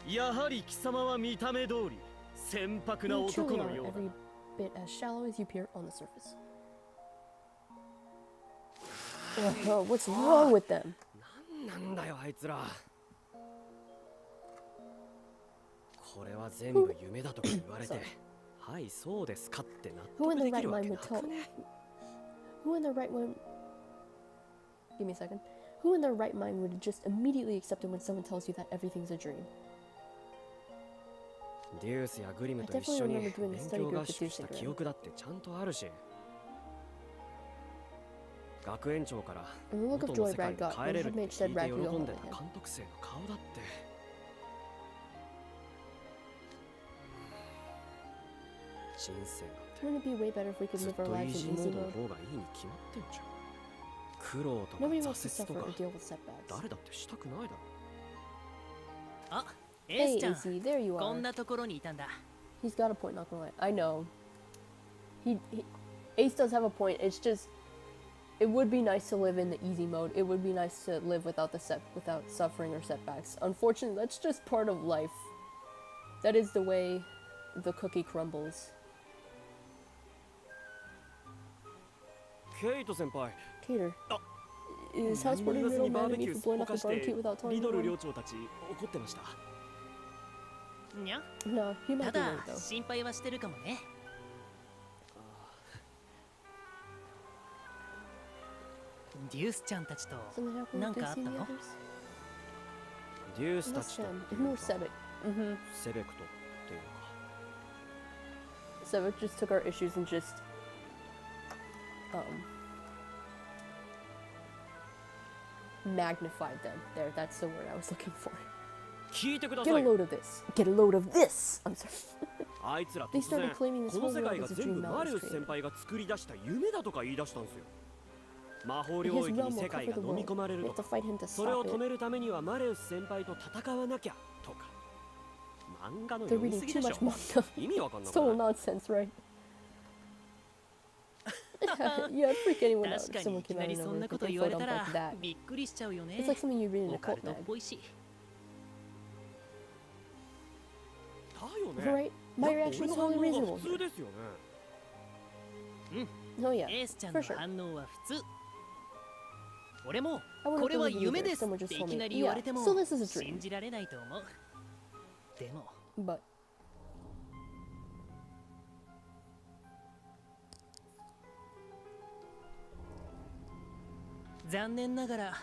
やはり貴様は見た目通り船舶な You 男 truly の are ようだ。 every bit as shallow as you appear on the surface. Oh, what's wrong with them? なんだよあいつら。これは全部夢だとか言われて、はいそうですかって納 Who 得 in で the き right るわ mind け would な tell? くね。Who in the right one? Give me a second. Who in their right mind would just immediately accept it when someone tells you that everything's a dream? デュースやグリムと一緒に勉強合宿した記憶だってちゃんとあるし、学園長から元の世界に帰れるって聞いて喜んでた監督生の顔だって。人生なんて Wouldn't it be way better if we could ずっ live our とイー lives ジ in ーモ easy ードの mode? 方がいいに決まってんじゃん。苦労とか Nobody wants to 挫折と suffer か or deal with setbacks. 誰だってしたくないだろ。あ、エー Hey, スちゃん。 AC, there you こ are. んなところにいたんだ。 He's got a point, not gonna lie. I know. Ace does have a point. It's just, it would be nice to live in the easy mode. It would be nice to live without without suffering or setbacks. Unfortunately, that's just part of life. That is the way the cookie crumbles. ケイト先輩。 Cater, is houseporting Riddle mad at me for blowing up the barbecue without telling リドル anyone? 寮長たち怒ってました。にゃ。 No, he た might be だ right though. 心配はしてるかもね。デュースちゃんたちと Something happened なん with かあっ Deuce た and the の？ others? デュースたち Less と than. It's more Sebek. セベクトっていうか。 Sebek just took our issues and just magnified them. There, that's the word I was looking for. 聞いてくだ Get さ a い。 load of this. Get a load of this. I'm sorry. あいつら They 突然 started claiming this この whole 世 world 界が was a 全 dream 部マ Mal リ was ウス先 created. 輩が作り出した夢だとか言い出したんですよ。魔法領域に世界が飲み込まれる We と have to か、 fight him to それを stop 止 it. めるためにはマレウス先輩と戦わなきゃとか。漫画の They're 読み reading すぎ too でし much ょ。 manga. 意味わかんな It's く total ない？ nonsense, right? Yeah, I'd freak anyone out 確 if かに someone いき came な out り of そん nowhere な with こと an 言わ info れた dump ら like that. びっくりしちゃうよね。 It's like something you read in オ a カ cult ルトっ mag. ぽいし。だよね。 Right? My reaction is 俺 totally の反応 reasonable が普通 here. ですよね。Oh yeah, エースちゃん for の sure. 反応は普通。俺も I wouldn't これは believe it 夢 either で if す someone って just い told き me. なり言わ Yeah, れても so this is a 信 dream. じられないと思う。でも But残念ながら